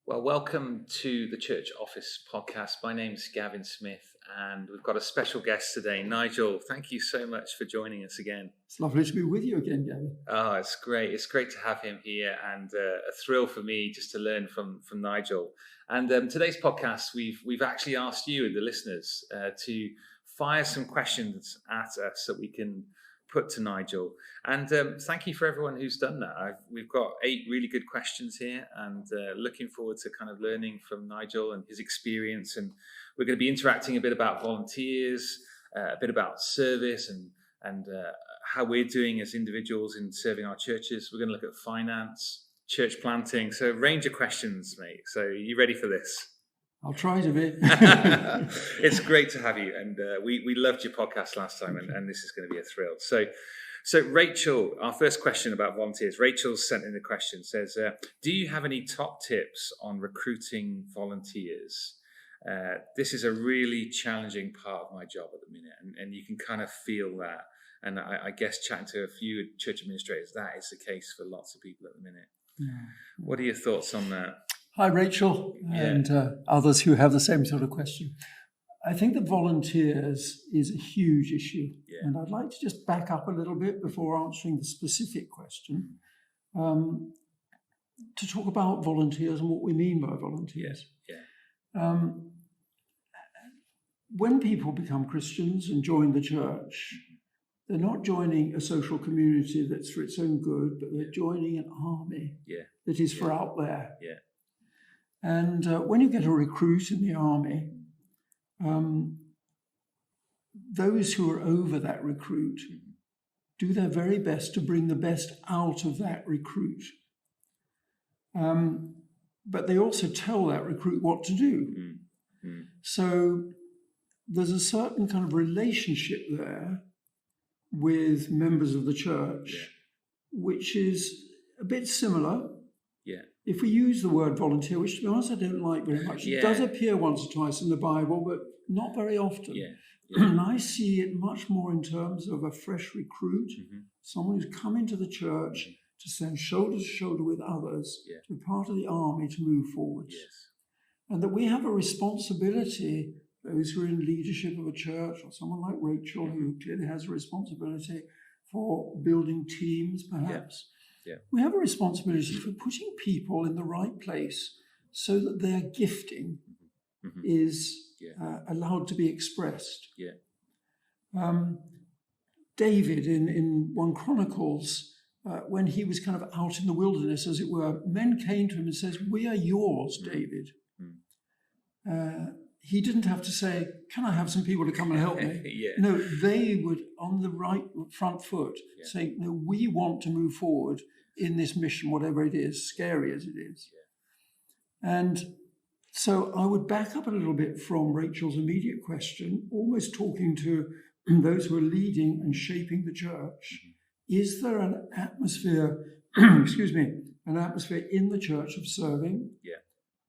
Well, welcome to the Church Office podcast. My name's Gavin Smith, and we've got a special guest today, Nigel. Thank you so much for joining us again. It's lovely to be with you again, Gavin. Oh, it's great. It's great to have him here, and a thrill for me just to learn from Nigel. And today's podcast, we've actually asked you, the listeners, to fire some questions at us that we can put to Nigel. And thank you for everyone who's done that. We've got 8 really good questions here, and looking forward to kind of learning from Nigel and his experience. And we're going to be interacting a bit about volunteers, a bit about service, and how we're doing as individuals in serving our churches. We're going to look at finance, church planting. So a range of questions, mate. So are you ready for this? I'll try to be. It's great to have you, and we loved your podcast last time, and this is going to be a thrill. So Rachel, our first question about volunteers. Rachel's sent in a question, says, do you have any top tips on recruiting volunteers? This is a really challenging part of my job at the minute, and you can kind of feel that. And I guess chatting to a few church administrators, that is the case for lots of people at the minute. Yeah. What are your thoughts on that? Hi, Rachel, and others who have the same sort of question. I think that volunteers is a huge issue. Yeah. And I'd like to just back up a little bit before answering the specific question to talk about volunteers and what we mean by volunteers. Yeah. When people become Christians and join the church, they're not joining a social community that's for its own good, but they're joining an army that is for out there. Yeah. And when you get a recruit in the army, those who are over that recruit do their very best to bring the best out of that recruit. But they also tell that recruit what to do. Mm-hmm. So there's a certain kind of relationship there with members of the church, which is a bit similar. Yeah. If we use the word volunteer, which to be honest I don't like very much, it does appear once or twice in the Bible, but not very often. Yeah. Yeah. And I see it much more in terms of a fresh recruit, someone who's come into the church to stand shoulder to shoulder with others, to be part of the army to move forward. Yes. And that we have a responsibility, those who are in leadership of a church, or someone like Rachel, who clearly has a responsibility for building teams, perhaps. Yeah. We have a responsibility for putting people in the right place so that their gifting is allowed to be expressed. Yeah. David in 1 Chronicles, when he was kind of out in the wilderness, as it were, men came to him and says, "We are yours, David." He didn't have to say, "Can I have some people to come and help me?" No, they would, on the right front foot, say, "No, we want to move forward in this mission, whatever it is, scary as it is." And so I would back up a little bit from Rachel's immediate question, almost talking to those who are leading and shaping the church. Is there an atmosphere, an atmosphere in the church of serving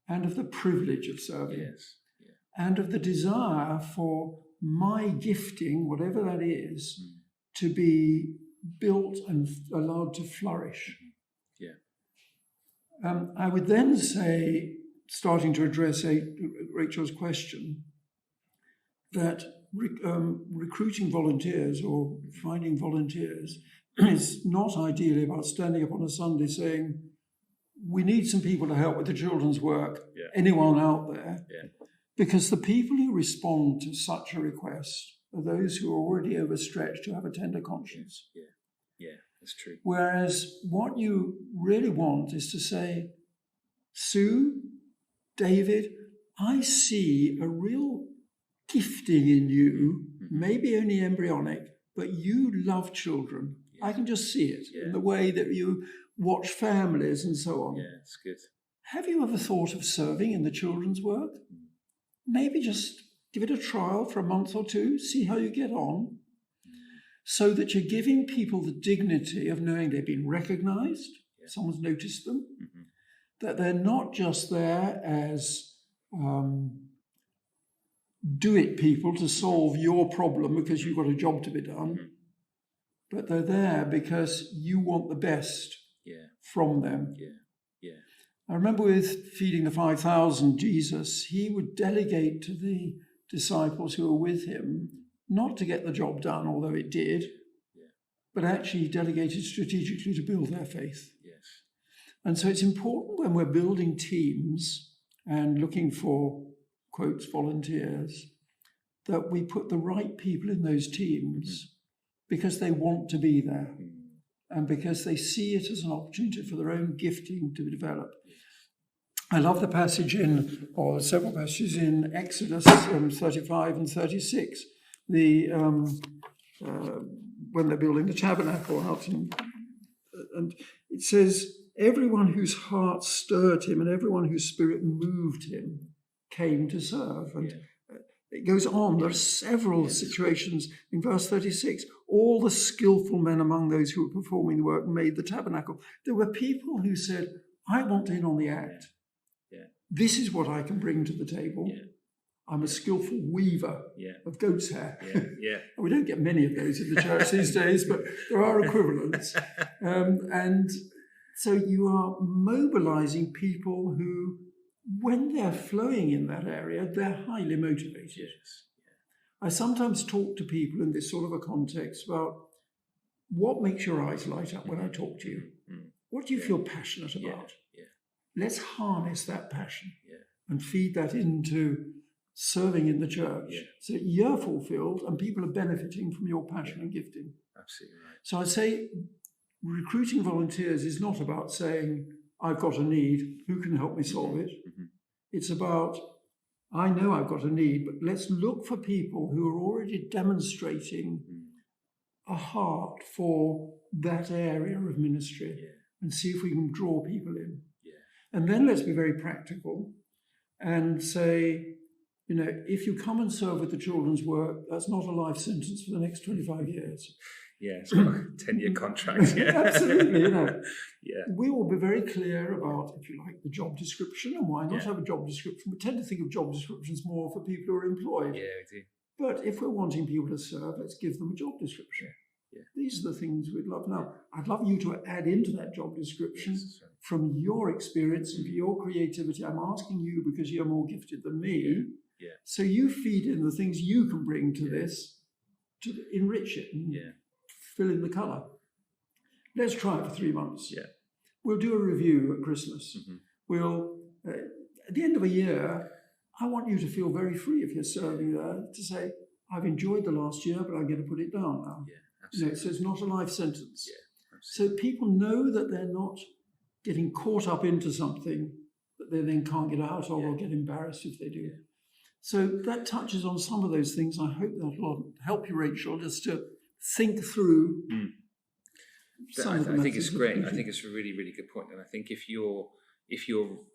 and of the privilege of serving and of the desire for my gifting, whatever that is, to be built and allowed to flourish? I would then say, starting to address Rachel's question, that recruiting volunteers or finding volunteers is not ideally about standing up on a Sunday saying, "We need some people to help with the children's work. Anyone out there?" Because the people who respond to such a request are those who are already overstretched, who have a tender conscience. Yeah, that's true. Whereas what you really want is to say, "Sue, David, I see a real gifting in you, maybe only embryonic, but you love children. I can just see it in the way that you watch families and so on. Yeah, it's good. Have you ever thought of serving in the children's work? Maybe just give it a trial for a month or 2, see how you get on, so that you're giving people the dignity of knowing they've been recognized, someone's noticed them, that they're not just there as do-it people to solve your problem because you've got a job to be done, but they're there because you want the best from them. I remember with feeding the 5,000, Jesus, he would delegate to the disciples who were with him not to get the job done, although it did, but actually he delegated strategically to build their faith. Yes. And so it's important when we're building teams and looking for, quotes, volunteers, that we put the right people in those teams because they want to be there and because they see it as an opportunity for their own gifting to be developed. I love the passage or several passages in Exodus 35 and 36, when they're building the tabernacle out. And it says, everyone whose heart stirred him and everyone whose spirit moved him came to serve. And it goes on. There are several situations in verse 36. All the skillful men among those who were performing the work made the tabernacle. There were people who said, I want in on the act. This is what I can bring to the table. I'm a skillful weaver of goat's hair. We don't get many of those in the church these days, but there are equivalents. And so you are mobilizing people who, when they're flowing in that area, they're highly motivated. I sometimes talk to people in this sort of a context about what makes your eyes light up when I talk to you. What do you feel passionate about? Let's harness that passion and feed that into serving in the church so that you're fulfilled and people are benefiting from your passion and gifting. Absolutely right. So I'd say recruiting volunteers is not about saying, I've got a need, who can help me solve it? It's about, I know I've got a need, but let's look for people who are already demonstrating a heart for that area of ministry and see if we can draw people in. And then let's be very practical and say, if you come and serve with the children's work, that's not a life sentence for the next 25 years. It's not a 10-year contract. Absolutely, We will be very clear about, if you like, the job description and why not have a job description. We tend to think of job descriptions more for people who are employed. We do. But if we're wanting people to serve, let's give them a job description. These are the things we'd love. Now, I'd love you to add into that job description from your experience and your creativity. I'm asking you because you're more gifted than me. So you feed in the things you can bring to this to enrich it and fill in the colour. Let's try it for 3 months. We'll do a review at Christmas. We'll, at the end of a year, I want you to feel very free if you're serving there to say, I've enjoyed the last year, but I'm going to put it down now. So it's not a life sentence. So people know that they're not getting caught up into something that they then can't get out of or get embarrassed if they do. So that touches on some of those things. I hope that will help you, Rachel, just to think through. I think it's great. I think it's a really, really good point. And I think if you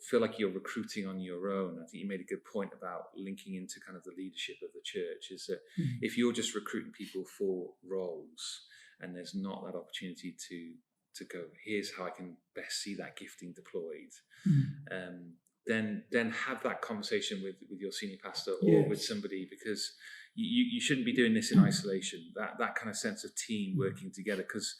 feel like you're recruiting on your own, I think you made a good point about linking into kind of the leadership of the church, is that if you're just recruiting people for roles and there's not that opportunity to go, here's how I can best see that gifting deployed, then have that conversation with your senior pastor or with somebody, because you shouldn't be doing this in isolation, that kind of sense of team working together, because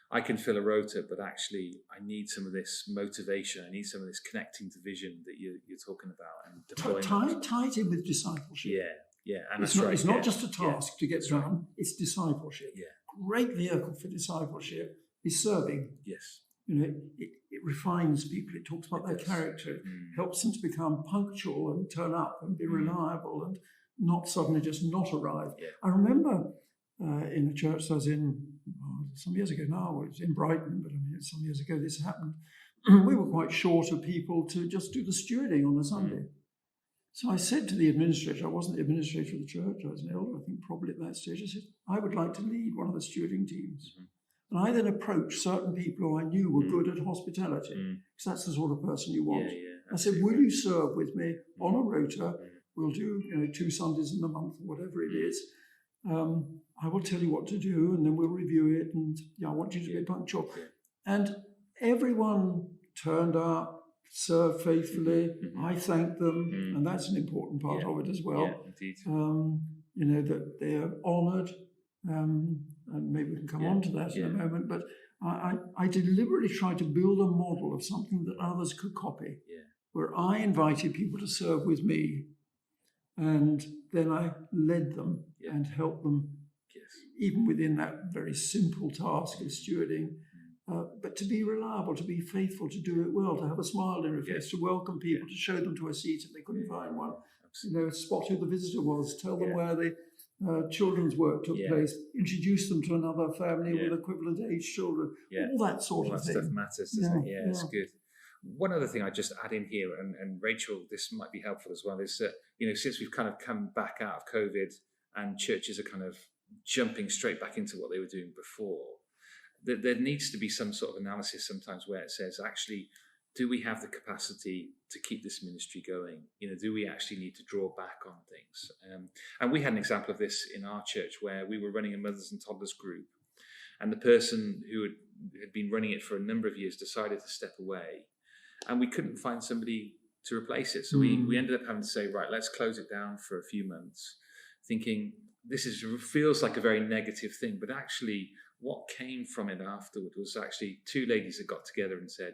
I can fill a rota, but actually I need some of this motivation. I need some of this connecting to vision that you're talking about and deployment. Tie it in with discipleship. And it's not just a task to get done. It's discipleship. Great vehicle for discipleship is serving. It refines people. It talks about their character. It helps them to become punctual and turn up and be reliable and not suddenly just not arrive. I remember in a church I was in some years ago now, it was in Brighton, but I mean, some years ago this happened. We were quite short of people to just do the stewarding on a Sunday. So I said to the administrator, I wasn't the administrator of the church, I was an elder, I think probably at that stage, I said, I would like to lead one of the stewarding teams. And I then approached certain people who I knew were good at hospitality, because that's the sort of person you want. I said, will you serve with me on a rota? We'll do 2 Sundays in the month, or whatever it is. I will tell you what to do, and then we'll review it, and I want you to be punctual. And everyone turned up, served faithfully. I thanked them, and that's an important part of it as well. That they are honoured, and maybe we can come on to that in a moment. But I deliberately tried to build a model of something that others could copy, where I invited people to serve with me, and then I led them and helped them, even within that very simple task of stewarding, but to be reliable, to be faithful, to do it well, to have a smile on your face, to welcome people, to show them to a seat if they couldn't find one, spot who the visitor was, tell them where the children's work took place, introduce them to another family with equivalent age children, all that sort of thing. All that stuff matters, doesn't it? Yeah, it's good. One other thing I just add in here, and Rachel, this might be helpful as well, is that, since we've kind of come back out of COVID and churches are kind of jumping straight back into what they were doing before, there needs to be some sort of analysis sometimes where it says, actually, do we have the capacity to keep this ministry going? Do we actually need to draw back on things? And we had an example of this in our church where we were running a mothers and toddlers group, and the person who had been running it for a number of years decided to step away, and we couldn't find somebody to replace it. So we ended up having to say, right, let's close it down for a few months, thinking feels like a very negative thing, but actually what came from it afterward was actually two ladies that got together and said,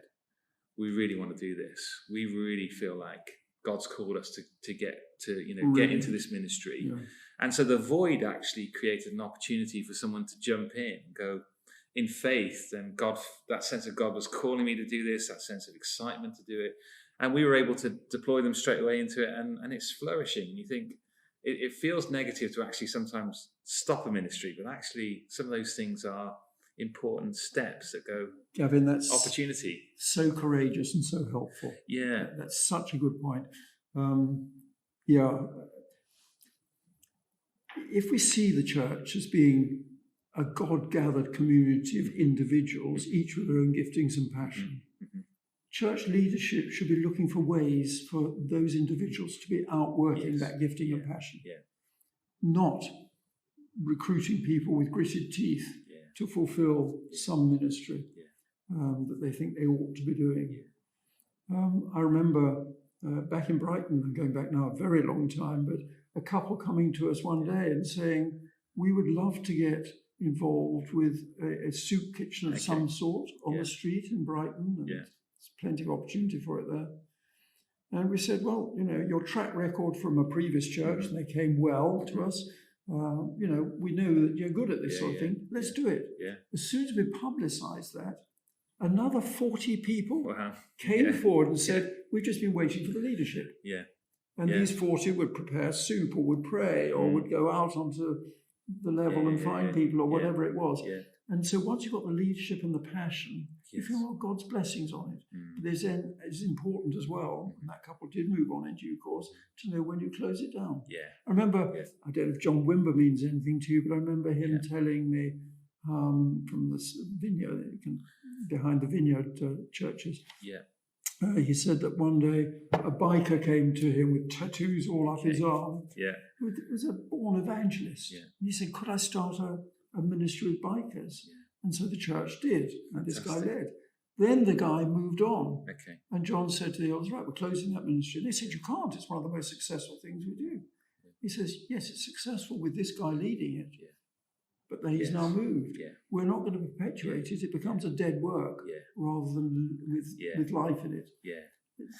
we really want to do this. We really feel like God's called us to get into this ministry. Yeah. And so the void actually created an opportunity for someone to jump in and go in faith. And God, that sense of God was calling me to do this, that sense of excitement to do it. And we were able to deploy them straight away into it. And it's flourishing. And you think it feels negative to actually sometimes stop a ministry, but actually some of those things are important steps that go, Gavin, that's opportunity. So courageous and so helpful. Yeah. That's such a good point. If we see the church as being a God-gathered community of individuals, each with their own giftings and passion, church leadership should be looking for ways for those individuals to be outworking that gifting and passion. Not recruiting people with gritted teeth to fulfill some ministry that they think they ought to be doing. I remember back in Brighton, I'm going back now a very long time, but a couple coming to us one day and saying, we would love to get involved with a soup kitchen of some sort on the street in Brighton, and there's plenty of opportunity for it there. And we said, well, your track record from a previous church, and they came well to us, we know that you're good at this sort of thing. Let's do it. As soon as we publicised that, another 40 people came forward and said, we've just been waiting for the leadership. And these 40 would prepare soup or would pray or would go out onto the level and find people or whatever it was. And so once you've got the leadership and the passion, you feel God's blessings on it. But it's important as well, and that couple did move on in due course, to know when you close it down. I remember, I don't know if John Wimber means anything to you, but I remember him telling me from this vineyard, behind the vineyard churches, he said that one day a biker came to him with tattoos all up his arm. Who was a born evangelist. And he said, could I start a ministry with bikers? And so the church did, and this guy led. Then the guy moved on. And John said to the others, right, we're closing that ministry. And they said, you can't, it's one of the most successful things we do. He says, yes, it's successful with this guy leading it. But then he's now moved. We're not going to perpetuate it. It becomes a dead work rather than with life in it.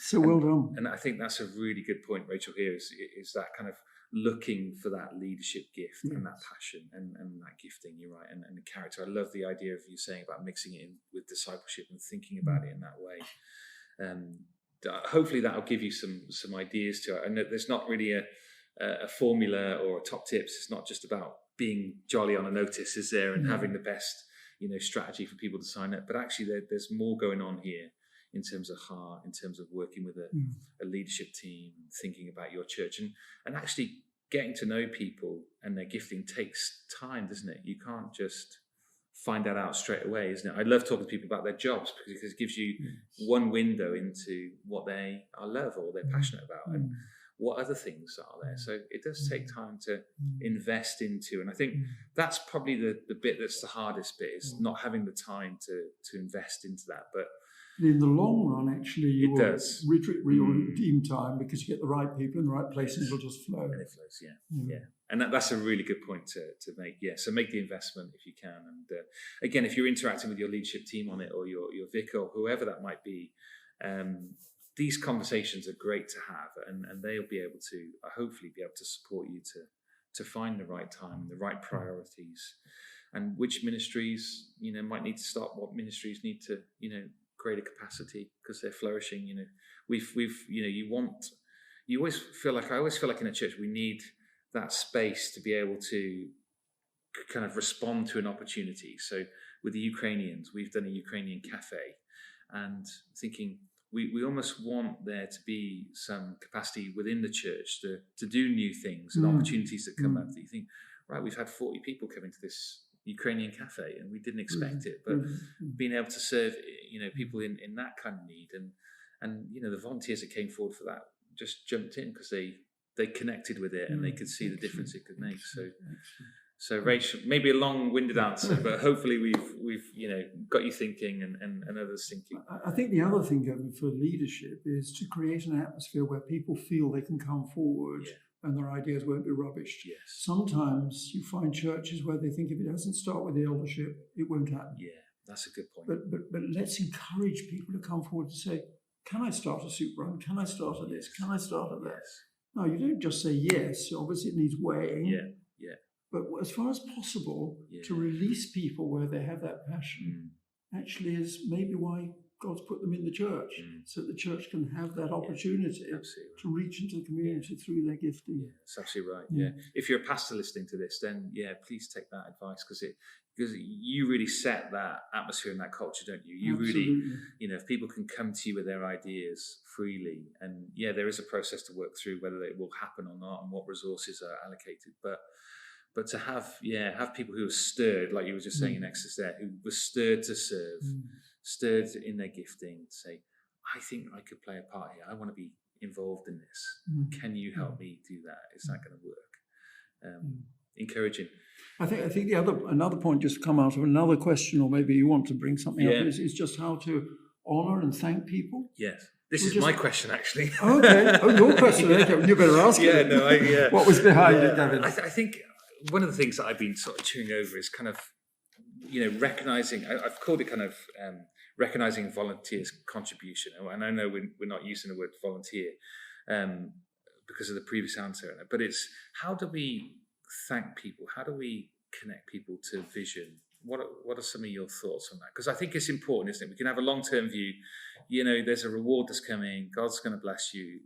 So well done. And I think that's a really good point, Rachel, here is that kind of looking for that leadership gift and that passion and that gifting. You're right. And the character. I love the idea of you saying about mixing it in with discipleship and thinking about it in that way. Hopefully that'll give you some ideas to it. And there's not really a formula or top tips. It's not just about being jolly on a notice, is there, and having the best strategy for people to sign up. But actually there's more going on here in terms of heart, in terms of working with a leadership team, thinking about your church, and actually getting to know people and their gifting takes time, doesn't it? You can't just find that out straight away, isn't it? I love talking to people about their jobs because it gives you one window into what they are love or they're passionate about and what other things are there. So it does take time to invest into, and I think that's probably the bit that's the hardest bit, is not having the time to invest into that. But in the long run, actually, you'll redeem time because you get the right people in the right places. It'll just flow. And it flows, And that's a really good point to make. Yeah, so make the investment if you can. And again, if you're interacting with your leadership team on it, or your vicar, or whoever that might be, these conversations are great to have, and they'll be able to hopefully be able to support you to find the right time, the right priorities, and which ministries might need to stop, what ministries need to create a capacity because they're flourishing. I always feel like in a church we need that space to be able to kind of respond to an opportunity. So with the Ukrainians, we've done a Ukrainian cafe, and thinking we almost want there to be some capacity within the church to do new things and opportunities that come up. That you think, right, we've had 40 people coming to this Ukrainian cafe and we didn't expect it, but being able to serve people in that kind of need, and the volunteers that came forward for that just jumped in because they connected with it and they could see the difference it could make. So Rachel, maybe a long-winded answer, but hopefully we've got you thinking and others thinking. I think the other thing, Gavin, for leadership is to create an atmosphere where people feel they can come forward and their ideas won't be rubbished. Yes. Sometimes you find churches where they think if it doesn't start with the eldership, it won't happen. Yeah, that's a good point. But let's encourage people to come forward to say, can I start a soup run? Can I start at this? Can I start at that? Yes. No, you don't just say yes. Obviously, it needs weighing. Yeah. But as far as possible, to release people where they have that passion actually is maybe why God's put them in the church, so the church can have that opportunity to reach into the community through their gifting. Yeah, that's absolutely right. Yeah. If you're a pastor listening to this, then please take that advice, because you really set that atmosphere and that culture, don't you? You really, if people can come to you with their ideas freely, and there is a process to work through whether it will happen or not and what resources are allocated, but to have people who are stirred, like you were just saying in Exodus there, who were stirred to serve, stirred in their gifting, to say, I think I could play a part here. I want to be involved in this. Can you help me do that? Is that going to work? Encouraging. I think another point just come out of another question, or maybe you want to bring something up, is just how to honour and thank people. Yes. This is my question, actually. Okay. Oh, your question. Okay. You better ask it. What was behind it, Gavin? I think one of the things that I've been sort of chewing over is kind of, recognising, I've called it kind of recognising volunteers' contribution. And I know we're not using the word volunteer because of the previous answer, but it's how do we thank people? How do we connect people to vision? What are some of your thoughts on that? Because I think it's important, isn't it? We can have a long-term view. There's a reward that's coming. God's going to bless you,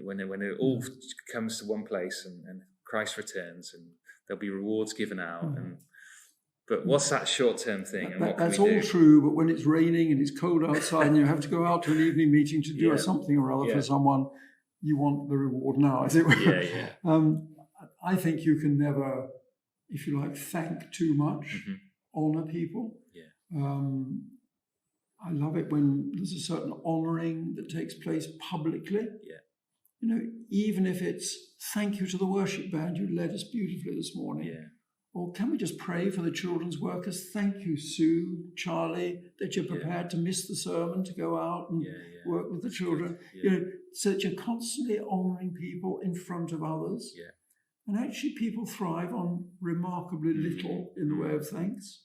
when it all comes to one place and Christ returns, and there'll be rewards given out. But what's that short-term thing? And that's all true. But when it's raining and it's cold outside, and you have to go out to an evening meeting to do something or other for someone, you want the reward now, as it were. I think you can never, if you like, thank too much, honour people. I love it when there's a certain honouring that takes place publicly. Even if it's thank you to the worship band, you led us beautifully this morning. Or can we just pray for the children's workers? Thank you, Sue, Charlie, that you're prepared to miss the sermon to go out and work with the children. So that you're constantly honouring people in front of others. And actually people thrive on remarkably little in the way of thanks.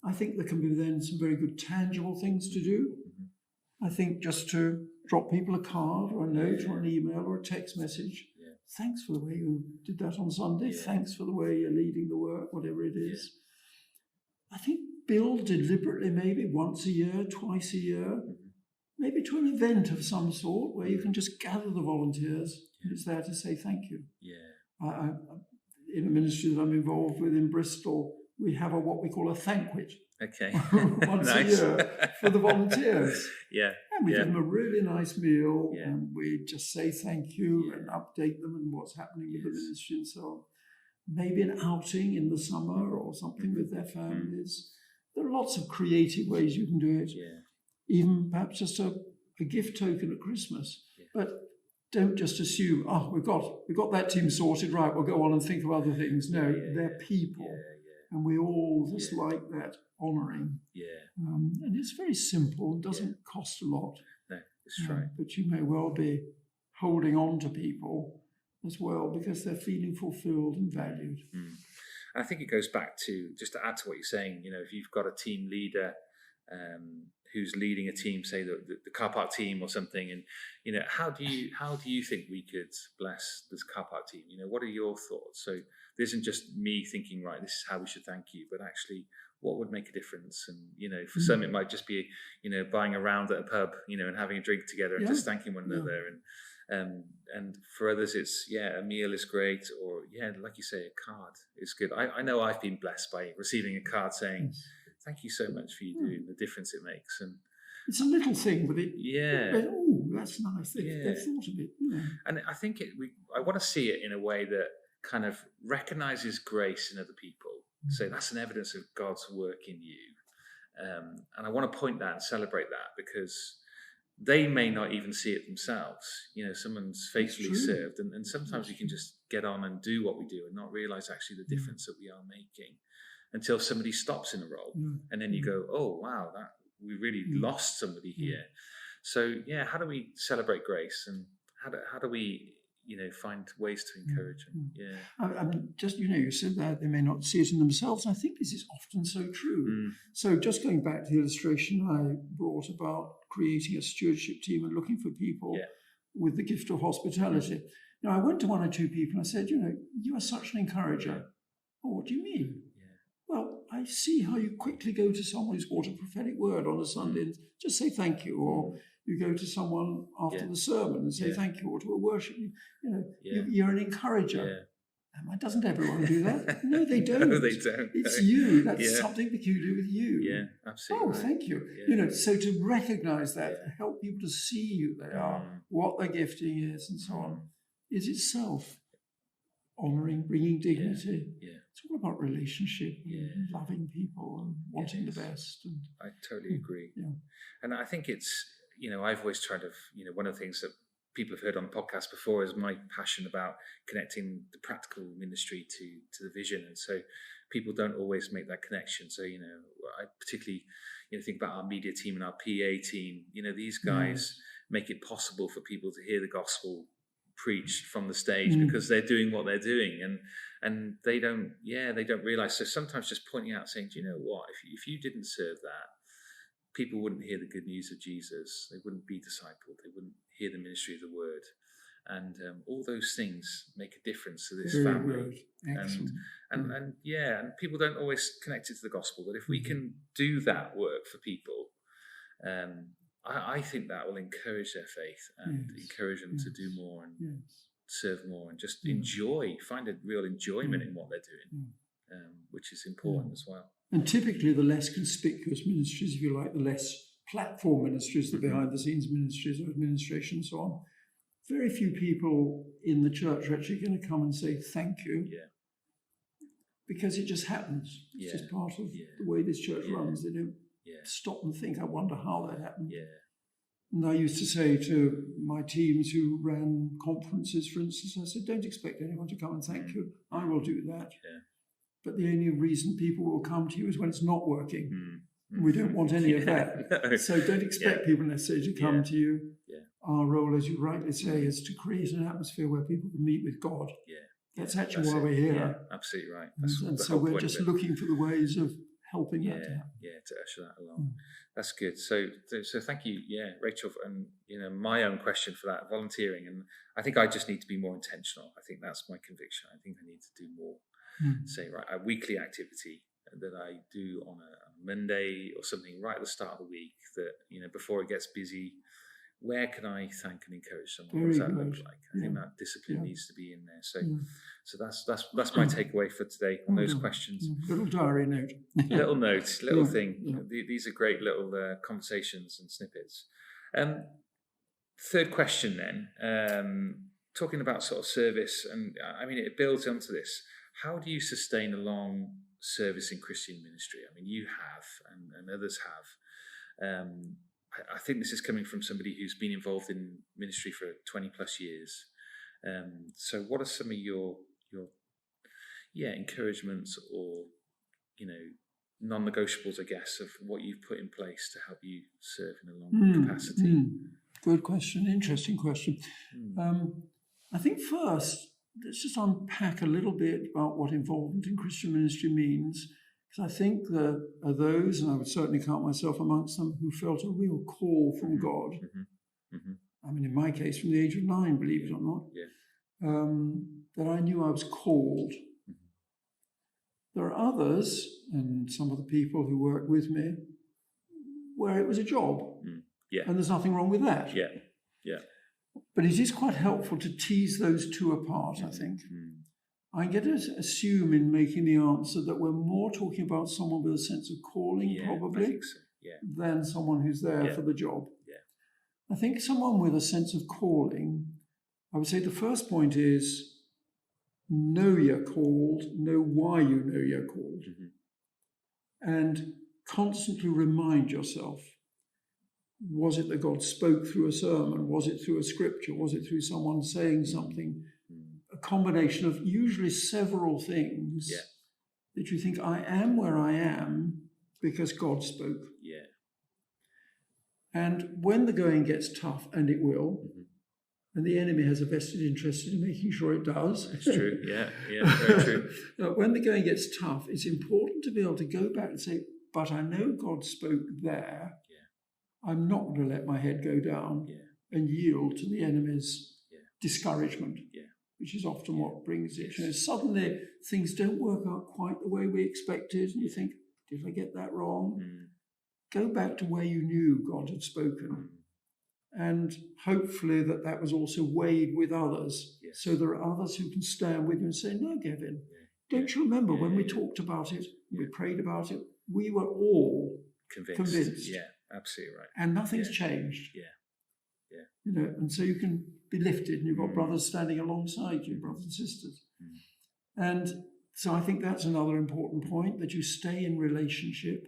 I think there can be then some very good tangible things to do. I think just to drop people a card or a note or an email or a text message. Thanks for the way you did that on Sunday. Thanks for the way you're leading the work, whatever it is. I think build deliberately, maybe once a year, twice a year, maybe to an event of some sort where you can just gather the volunteers and it's there to say thank you. In a ministry that I'm involved with in Bristol, we have what we call a thankwit. Okay. Once a year for the volunteers. And we give them a really nice meal and we just say thank you and update them on what's happening with the ministry and so on. Maybe an outing in the summer or something with their families. There are lots of creative ways you can do it. Even perhaps just a gift token at Christmas. But don't just assume, we've got that team sorted, right, we'll go on and think of other things. No, they're people. And we all just like that honouring. And it's very simple, it doesn't cost a lot. No, it's right. But you may well be holding on to people as well, because they're feeling fulfilled and valued. I think it goes back to, just to add to what you're saying, if you've got a team leader who's leading a team, say the car park team or something, and how do you think we could bless this car park team? What are your thoughts? So this isn't just me thinking, right, this is how we should thank you, but actually what would make a difference? And for some it might just be buying a round at a pub, and having a drink together and just thanking one another. And for others it's a meal is great, or like you say, a card is good. I know I've been blessed by receiving a card saying thank you so much for you doing the difference it makes. And it's a little thing, but that's nice. They've thought of it. And I think I want to see it in a way that kind of recognizes grace in other people. So that's an evidence of God's work in you. And I want to point that and celebrate that, because they may not even see it themselves. Someone's faithfully served, and sometimes we can just get on and do what we do and not realize actually the difference that we are making until somebody stops in a role, and then you go, oh wow, that we really lost somebody here. So how do we celebrate grace, and how do we find ways to encourage them? I'm just you said that they may not see it in themselves. I think this is often so true. So just going back to the illustration I brought about creating a stewardship team and looking for people with the gift of hospitality. I went to one or two people and I said, you are such an encourager. Oh, what do you mean? Well, I see how you quickly go to someone who's brought a prophetic word on a Sunday and just say thank you, or you go to someone after the sermon and say thank you, or to a worship. You're an encourager. Doesn't everyone do that? No, they don't. No, they don't. It's you. That's something peculiar with you. Yeah, absolutely. Oh, thank you. So to recognise that, to help people to see who they are, what their gifting is, and so on, is itself honouring, bringing dignity. It's all about relationship, and loving people and wanting the best. And I totally agree. And I think it's, I've always tried to, one of the things that people have heard on the podcast before is my passion about connecting the practical ministry to the vision. And so people don't always make that connection. So, I particularly, think about our media team and our PA team. These guys make it possible for people to hear the gospel preached from the stage because they're doing what they're doing, and they don't realize. So sometimes just pointing out, saying, do you know what, if you didn't serve that, people wouldn't hear the good news of Jesus, they wouldn't be discipled, they wouldn't hear the ministry of the word, and all those things make a difference to this family. And people don't always connect it to the gospel, but if we can do that work for people, I think that will encourage their faith and encourage them to do more and serve more and just find a real enjoyment in what they're doing, which is important as well. And typically the less conspicuous ministries, if you like, the less platform ministries, the behind-the-scenes ministries of administration and so on, very few people in the church are actually going to come and say thank you. Because it just happens. It's just part of the way this church runs. They don't stop and think, I wonder how that happened. And I used to say to my teams who ran conferences, for instance, I said, don't expect anyone to come and thank you. I will do that. But the only reason people will come to you is when it's not working. We don't want any of that. So don't expect people necessarily to come to you. Our role, as you rightly say, is to create an atmosphere where people can meet with God. That's actually why we're here. Absolutely right. And so we're just looking for the ways of helping that to happen. To usher that along. That's good. So thank you, Rachel, and my own question for that, volunteering, and I think I just need to be more intentional. I think that's my conviction. I think I need to do more. Say, right, a weekly activity that I do on a Monday or something right at the start of the week that, before it gets busy, where can I thank and encourage someone? What does that look like? I think that discipline needs to be in there. So that's my takeaway for today on those questions. Little diary note. little thing. These are great little conversations and snippets. Third question then, talking about sort of service, and I mean, it builds onto this. How do you sustain a long service in Christian ministry? I mean, you have, and others have. I think this is coming from somebody who's been involved in ministry for 20 plus years. So what are some of your encouragements or, non-negotiables, I guess, of what you've put in place to help you serve in a long capacity? Good question. Interesting question. I think first, let's just unpack a little bit about what involvement in Christian ministry means. Because I think there are those, and I would certainly count myself amongst them, who felt a real call from God. I mean, in my case, from the age of 9, believe it or not, that I knew I was called. There are others, and some of the people who work with me, where it was a job. And there's nothing wrong with that. But it is quite helpful to tease those two apart, I think. I get to assume in making the answer that we're more talking about someone with a sense of calling, probably, than someone who's there for the job. I think someone with a sense of calling, I would say the first point is know you're called, know why you know you're called, and constantly remind yourself. Was it that God spoke through a sermon? Was it through a scripture? Was it through someone saying something? A combination of usually several things that you think, I am where I am because God spoke. And when the going gets tough, and it will, and the enemy has a vested interest in making sure it does. It's true, very true. When the going gets tough, it's important to be able to go back and say, but I know God spoke there. I'm not going to let my head go down and yield to the enemy's discouragement, which is often what brings it. You know, suddenly things don't work out quite the way we expected, and you think, did I get that wrong? Go back to where you knew God had spoken. And hopefully that was also weighed with others. So there are others who can stand with you and say, no, Gavin, don't you remember when we talked about it, we prayed about it, we were all convinced. Yeah, absolutely right. And nothing's changed. You know, and so you can be lifted, and you've got brothers standing alongside you, brothers and sisters. And so I think that's another important point, that you stay in relationship.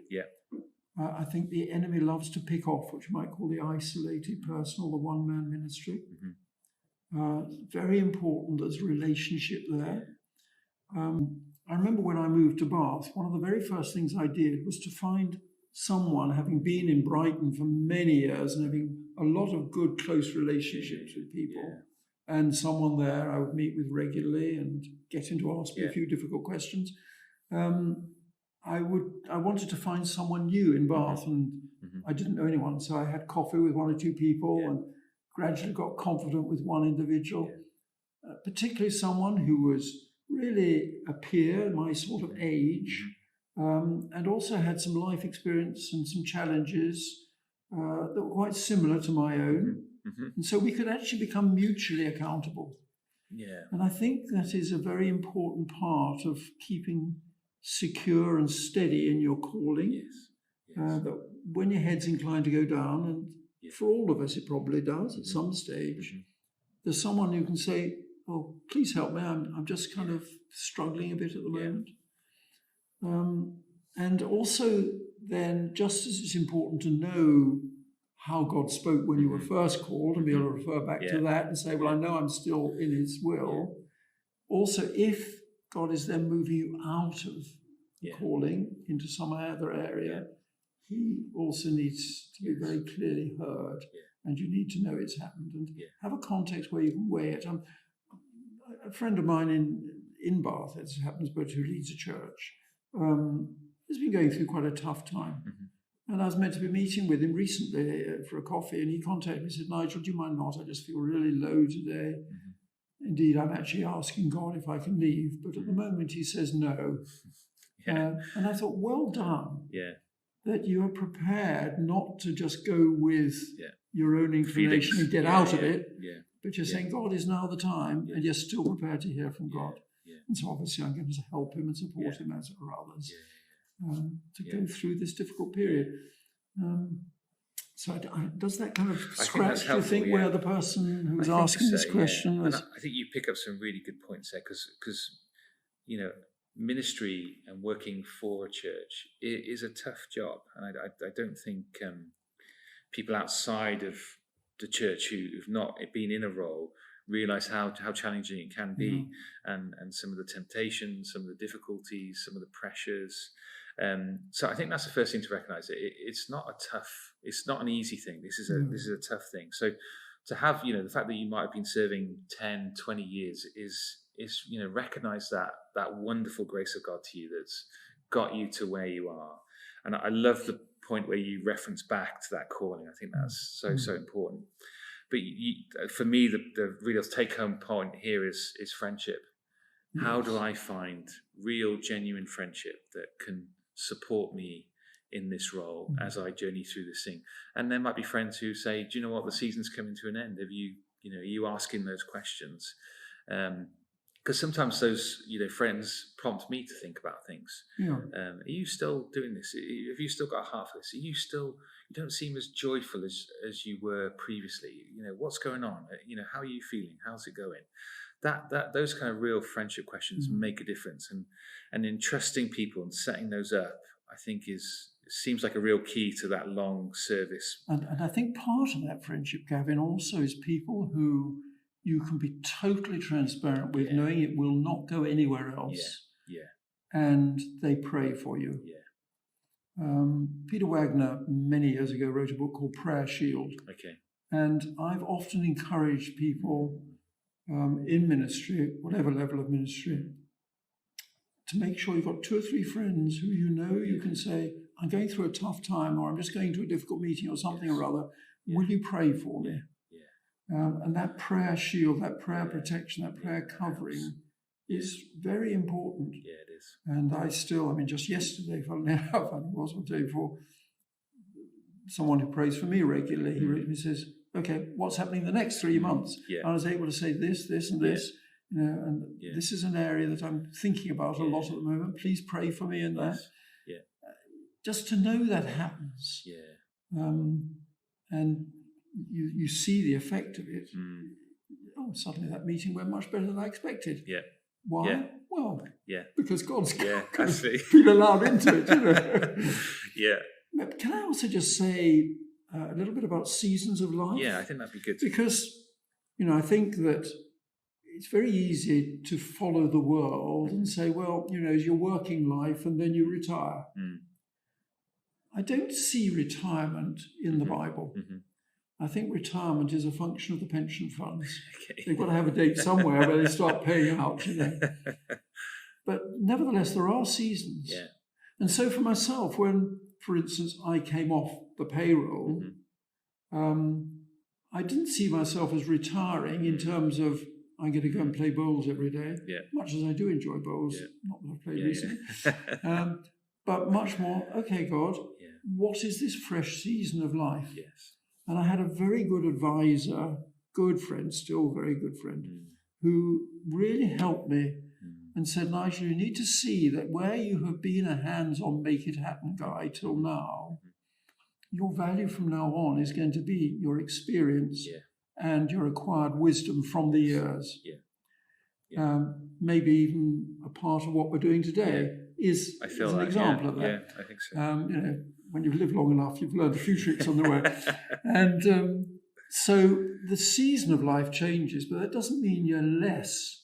I think the enemy loves to pick off what you might call the isolated person or the one-man ministry. Very important there's relationship there. I remember when I moved to Bath, one of the very first things I did was to find someone, having been in Brighton for many years and having a lot of good, close relationships with people, and someone there I would meet with regularly and get him to ask me a few difficult questions. I wanted to find someone new in Bath, and I didn't know anyone, so I had coffee with one or two people and gradually got confident with one individual, particularly someone who was really a peer, my sort of age, and also had some life experience and some challenges that were quite similar to my own. And so we could actually become mutually accountable. And I think that is a very important part of keeping secure and steady in your calling. That when your head's inclined to go down, and for all of us it probably does at some stage, there's someone who can say, oh, please help me, I'm just kind of struggling a bit at the moment. And also then, just as it's important to know how God spoke when you were first called, and be able to refer back to that and say, well, I know I'm still in his will. Also, if God is then moving you out of calling into some other area, he also needs to be very clearly heard, and you need to know it's happened, and have a context where you can weigh it. A friend of mine in Bath, as it happens, but who leads a church, has been going through quite a tough time. And I was meant to be meeting with him recently for a coffee, and he contacted me and said, Nigel, do you mind not? I just feel really low today. Indeed, I'm actually asking God if I can leave, but at the moment he says no. And I thought, well done, that you are prepared not to just go with your own inclination and get out of it, but you're saying, God, is now the time, and you're still prepared to hear from God. And so obviously I'm going to help him and support him, as are others, to go through this difficult period. So does that kind of scratch, do you think, where the person who was asking this question was? I think you pick up some really good points there, because you know, ministry and working for a church is a tough job, and I don't think people outside of the church who've not been in a role realize how challenging it can be, and some of the temptations, some of the difficulties, some of the pressures. So I think that's the first thing to recognize. It's not an easy thing. This is a tough thing. So to have, the fact that you might have been serving 10, 20 years is recognize that wonderful grace of God to you that's got you to where you are. And I love the point where you reference back to that calling. I think that's so important. But for me, the real take-home point here is friendship. Yes. How do I find real, genuine friendship that can support me in this role as I journey through this thing? And there might be friends who say, do you know what, the season's coming to an end. Are you asking those questions? Because sometimes those friends prompt me to think about things. Yeah. Are you still doing this? Have you still got a heart for this? You don't seem as joyful as you were previously. What's going on? How are you feeling? How's it going? That those kind of real friendship questions make a difference, and entrusting people and setting those up, I think seems like a real key to that long service. And I think part of that friendship, Gavin, also is people who you can be totally transparent with, knowing it will not go anywhere else. Yeah. And they pray for you. Yeah. Peter Wagner, many years ago, wrote a book called Prayer Shield. Okay. And I've often encouraged people in ministry, whatever level of ministry, to make sure you've got 2 or 3 friends who you can say, I'm going through a tough time, or I'm just going to a difficult meeting or something or other. Will you pray for me? And that prayer shield, that prayer protection, that prayer covering is very important. Yeah, it is. And just yesterday, funnily enough, I think it was the day before, someone who prays for me regularly, he wrote me, says, okay, what's happening the next 3 months? Yeah. I was able to say this, and this, this is an area that I'm thinking about a lot at the moment. Please pray for me in that. Yeah. Just to know that happens. Yeah. And you see the effect of it. Suddenly that meeting went much better than I expected. Yeah. Why? Yeah. Well, because God's been allowed into it, Yeah. Can I also just say a little bit about seasons of life? Yeah, I think that'd be good. Because, I think that it's very easy to follow the world and say, well, it's your working life and then you retire. I don't see retirement in the Bible. I think retirement is a function of the pension funds. Okay. They've got to have a date somewhere where they start paying out, But nevertheless, there are seasons. Yeah. And so for myself, when, for instance, I came off the payroll, I didn't see myself as retiring in terms of I'm going to go and play bowls every day, much as I do enjoy bowls, not that I've played recently. But much more, okay, God, what is this fresh season of life? Yes. And I had a very good advisor, good friend, still very good friend, who really helped me and said, Nigel, you need to see that where you have been a hands-on, make-it-happen guy till now, your value from now on is going to be your experience and your acquired wisdom from the years. Maybe even a part of what we're doing today is an example of that. Yeah, I think so. When you've lived long enough, you've learned a few tricks on the way. And so the season of life changes, but that doesn't mean you're less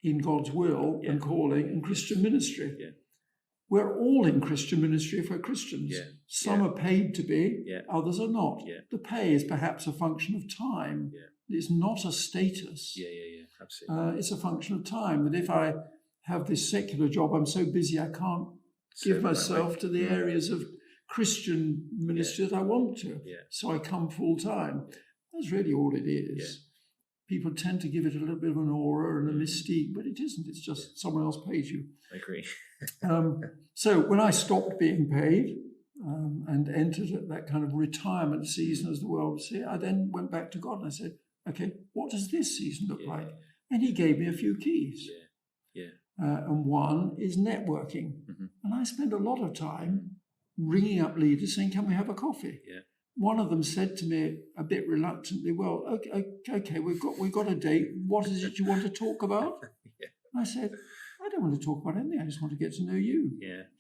in God's will and calling and Christian ministry. Yeah. We're all in Christian ministry if we're Christians. Yeah. Some are paid to be, others are not. Yeah. The pay is perhaps a function of time. Yeah. It's not a status. Absolutely. It's a function of time. That if I have this secular job, I'm so busy I can't give myself to the areas of Christian ministry that I want to. Yeah. So I come full time. That's really all it is. Yeah. People tend to give it a little bit of an aura and a mystique, but it isn't. It's just someone else pays you. I agree. So when I stopped being paid and entered that kind of retirement season, as the world would say, I then went back to God and I said, okay, what does this season look like? And he gave me a few keys. And one is networking. And I spend a lot of time ringing up leaders saying, can we have a coffee? One of them said to me a bit reluctantly, well, okay, we've got a date. What is it you want to talk about? And I said, I don't want to talk about anything. I just want to get to know you.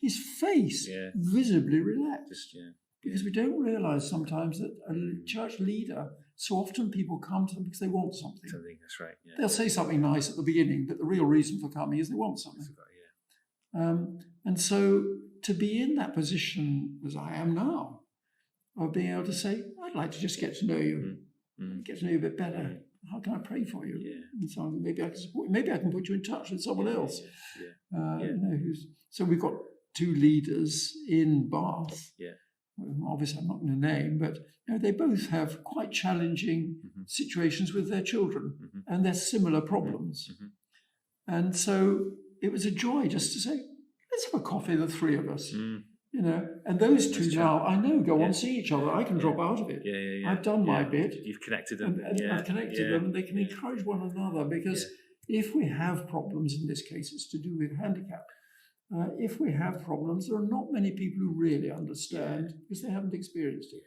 His face visibly relaxed. Because we don't realize sometimes that a church leader, so often people come to them because they want something. That's right. Yeah. They'll say something nice at the beginning, but the real reason for coming is they want something. And so to be in that position as I am now, of being able to say, I'd like to just get to know you, get to know you a bit better. how can I pray for you? Yeah. And so maybe I can support you. Maybe I can put you in touch with someone else. So we've got 2 leaders in Bath. Yeah. Obviously, I'm not going to name, but they both have quite challenging situations with their children, and they're similar problems. And so it was a joy just to say, let's have a coffee, the 3 of us. And those 2 now, I know, go on, see each other. I can drop out of it. I've done my bit. You've connected them. And I've connected them, and they can encourage one another, because if we have problems, in this case, it's to do with handicap. If we have problems, there are not many people who really understand, because they haven't experienced it.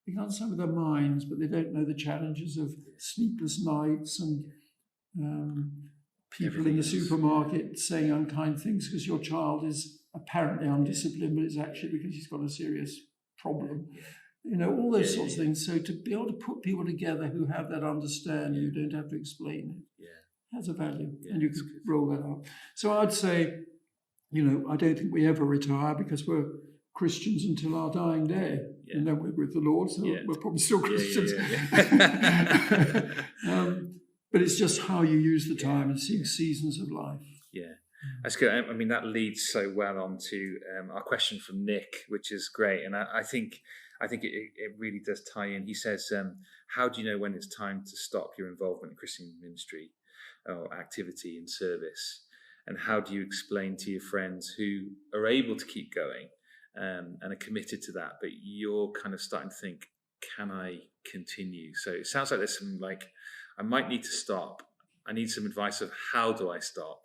They can understand with their minds, but they don't know the challenges of sleepless nights and people in the supermarket saying unkind things because your child is apparently undisciplined, but it's actually because he's got a serious problem. All those sorts of things. So to be able to put people together who have that understanding, you don't have to explain it, has a value, and you can roll that out. So I'd say, I don't think we ever retire, because we're Christians until our dying day, and then we're with the Lord, so we're probably still Christians. But it's just how you use the time and seeing seasons of life. Yeah, that's good. I mean, that leads so well on to our question from Nick, which is great. And I think it really does tie in. He says, how do you know when it's time to stop your involvement in Christian ministry or activity and service? And how do you explain to your friends who are able to keep going and are committed to that, but you're kind of starting to think, can I continue? So it sounds like there's some I might need to stop. I need some advice of how do I stop?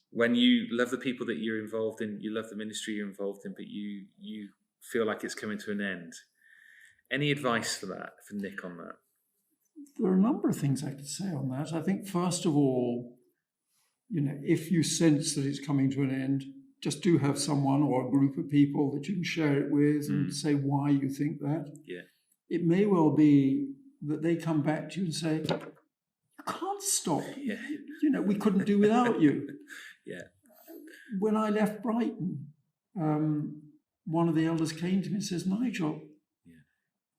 When you love the people that you're involved in, you love the ministry you're involved in, but you feel like it's coming to an end. Any advice for Nick on that? There are a number of things I could say on that. I think, first of all, if you sense that it's coming to an end, just do have someone or a group of people that you can share it with and say why you think that. Yeah. It may well be that they come back to you and say, you can't stop. Yeah. We couldn't do without you. Yeah. When I left Brighton, one of the elders came to me and says, Nigel,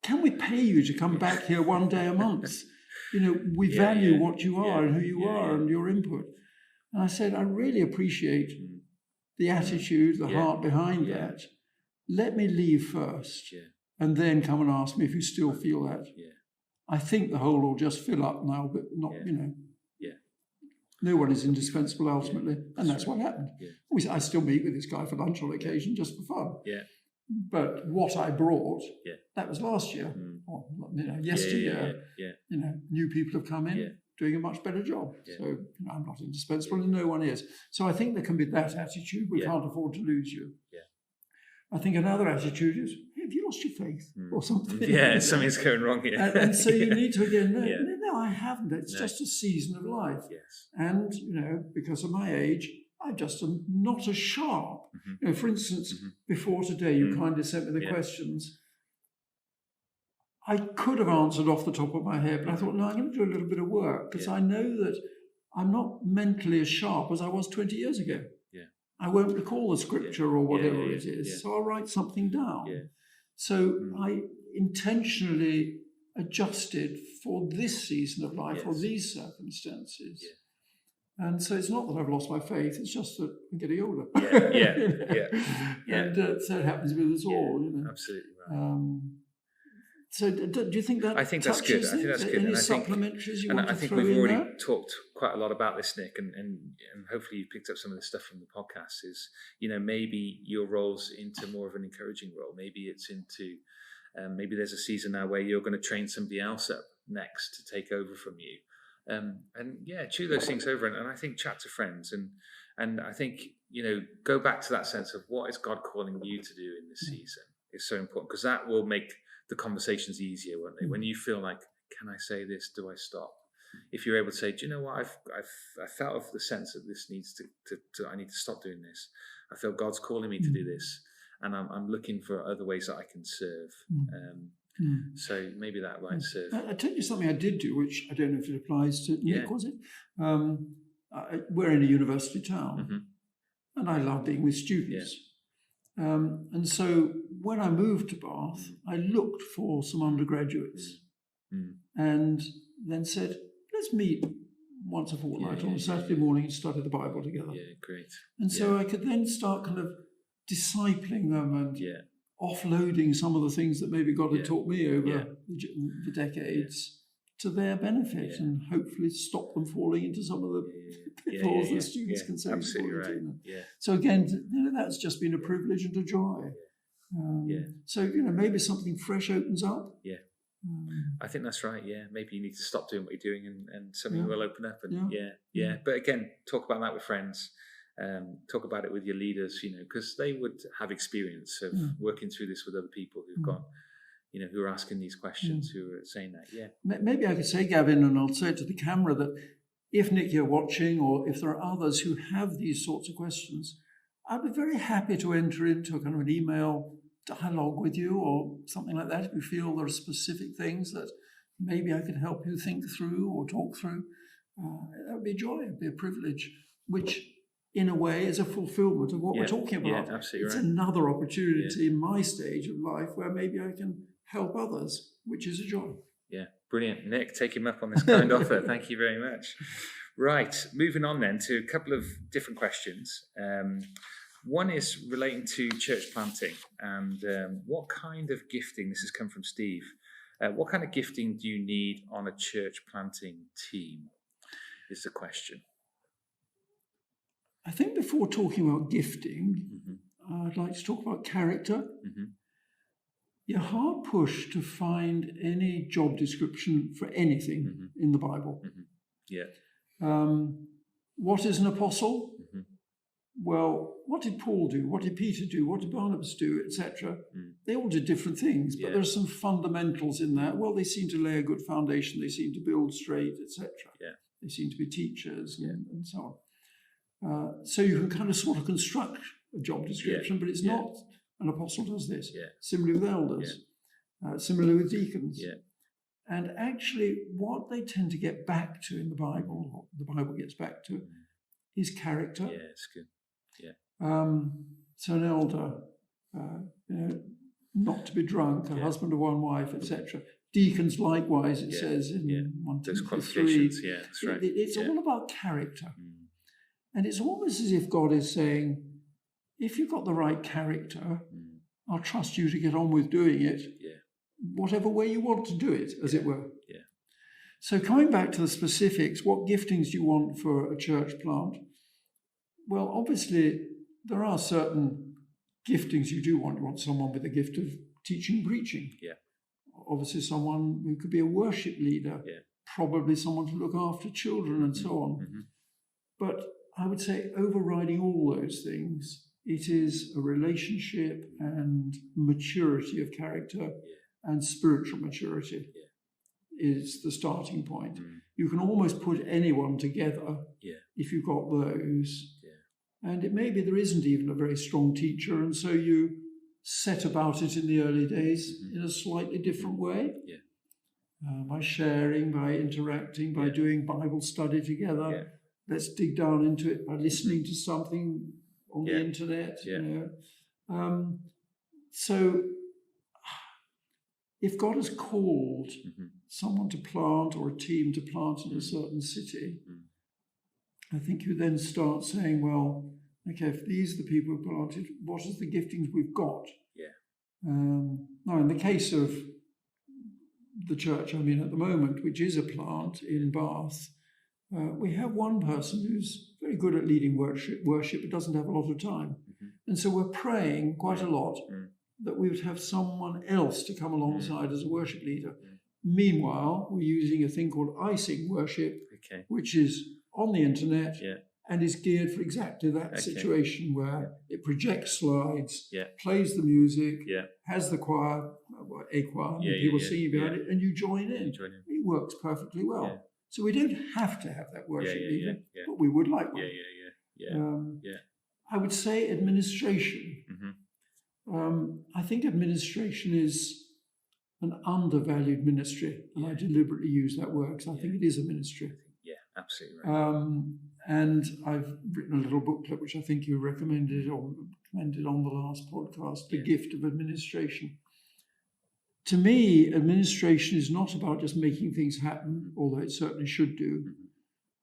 can we pay you to come back here one day a month? We value what you are and who you are and your input. And I said, I really appreciate the attitude, the heart behind that. Let me leave first and then come and ask me if you still feel that. I think the hole will just fill up now, but not, no one is indispensable ultimately. And that's what happened. I still meet with this guy for lunch on occasion just for fun. But what I brought, that was last year, or yesteryear. New people have come in doing a much better job. So I'm not indispensable and no one is. So I think there can be that attitude. We can't afford to lose you. I think another attitude is, have you lost your faith or something? Something's going wrong here. And so you need to again, no, I haven't. It's just a season of life. And, because of my age, I just am not as sharp. For instance, before today, you kindly sent me the questions. I could have answered off the top of my head, but I thought, no, I'm going to do a little bit of work, because I know that I'm not mentally as sharp as I was 20 years ago. I won't recall the scripture or whatever it is, so I'll write something down. So I intentionally adjusted for this season of life or these circumstances. And so it's not that I've lost my faith, it's just that I'm getting older. And so it happens with us all. Absolutely right. So do you think that I think that's good. I think that's good. Any supplementaries you want to throw in? I think we've already talked quite a lot about this, Nick, and hopefully you picked up some of the stuff from the podcast. Is maybe your role's into more of an encouraging role. Maybe it's into maybe there's a season now where you're going to train somebody else up next to take over from you. Chew those things over, and I think chat to friends, and I think go back to that sense of what is God calling you to do in this season is so important, because that will make the conversations easier, won't they? When you feel like, can I say this? Do I stop? If you're able to say, do you know what? I felt of the sense that this needs to I need to stop doing this. I feel God's calling me to do this, and I'm looking for other ways that I can serve. So maybe that might serve. I'll tell you something I did do, which I don't know if it applies to Nick, was it? We're in a university town, and I love being with students. And so when I moved to Bath, I looked for some undergraduates. And then said, let's meet once a fortnight on a Saturday morning and study the Bible together. Yeah, great. And so I could then start kind of discipling them and offloading some of the things that maybe God had taught me over the decades to their benefit and hopefully stop them falling into some of the pitfalls that students can say. Absolutely right. So again, that's just been a privilege and a joy. So, maybe something fresh opens up. Yeah. I think that's right. Yeah, maybe you need to stop doing what you're doing, and something will open up. And But again, talk about that with friends. Talk about it with your leaders. Because they would have experience of working through this with other people who've got, who are asking these questions, who are saying that. Yeah. Maybe I could say, Gavin, and I'll say it to the camera, that if Nick, you're watching, or if there are others who have these sorts of questions, I'd be very happy to enter into a kind of an email dialogue with you or something like that. If you feel there are specific things that maybe I could help you think through or talk through, that would be a joy, it would be a privilege, which in a way is a fulfillment of what we're talking about. Yeah, absolutely it's right. Another opportunity in my stage of life where maybe I can help others, which is a joy. Yeah, brilliant. Nick, take him up on this kind offer. Thank you very much. Right, moving on then to a couple of different questions. One is relating to church planting and what kind of gifting, this has come from Steve, what kind of gifting do you need on a church planting team is the question. I think before talking about gifting, I'd like to talk about character. You're hard pushed to find any job description for anything in the Bible. What is an apostle? Well, what did Paul do? What did Peter do? What did Barnabas do, etc.? They all did different things, but there are some fundamentals in that. Well, they seem to lay a good foundation. They seem to build straight, etc. They seem to be teachers and so on. So you can kind of sort of construct a job description, but it's not an apostle does this. Similarly with elders, similarly with deacons. And actually what they tend to get back to in the Bible, what the Bible gets back to, is character. Yeah, it's good. So an elder, not to be drunk, a husband of one wife, etc. Deacons likewise, it says in 1 Timothy 3. That's right. It's all about character. And it's almost as if God is saying, if you've got the right character, I'll trust you to get on with doing it, whatever way you want to do it, as it were. So coming back to the specifics, what giftings do you want for a church plant? Well, obviously, there are certain giftings you do want. You want someone with a gift of teaching and preaching. Obviously, someone who could be a worship leader. Probably someone to look after children and so on. But I would say overriding all those things, it is a relationship and maturity of character and spiritual maturity. Is the starting point. You can almost put anyone together if you've got those. And it may be there isn't even a very strong teacher, and so you set about it in the early days in a slightly different way. By sharing, by interacting, by doing Bible study together. Let's dig down into it by listening to something on the internet. So if God has called someone to plant or a team to plant in a certain city, I think you then start saying, well, okay, if these are the people who planted, what are the giftings we've got? Now, in the case of the church I'm in at the moment, which is a plant in Bath, we have one person who's very good at leading worship but doesn't have a lot of time. And so we're praying quite a lot that we would have someone else to come alongside as a worship leader. Meanwhile, we're using a thing called icing worship, which is on the internet and is geared for exactly that situation where it projects slides, plays the music, has the choir, a choir, and people singing behind it, and you join in. It works perfectly well. So we don't have to have that worship leader, but we would like one. I would say administration. I think administration is an undervalued ministry, and I deliberately use that word because I think it is a ministry. Absolutely right. And I've written a little booklet which I think you recommended on the last podcast, The Gift of Administration. to me, administration is not about just making things happen, although it certainly should do,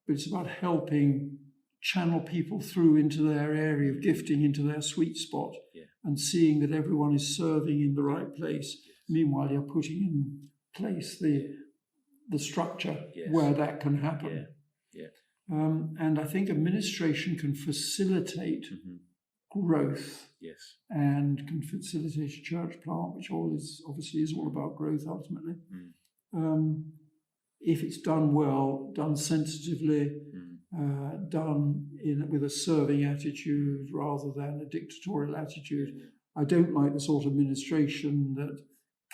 but it's about helping channel people through into their area of gifting, into their sweet spot, and seeing that everyone is serving in the right place. Meanwhile, you're putting in place the structure where that can happen. And I think administration can facilitate growth, and can facilitate a church plant, which obviously is all about growth ultimately. If it's done well, done sensitively, done with a serving attitude rather than a dictatorial attitude. I don't like the sort of administration that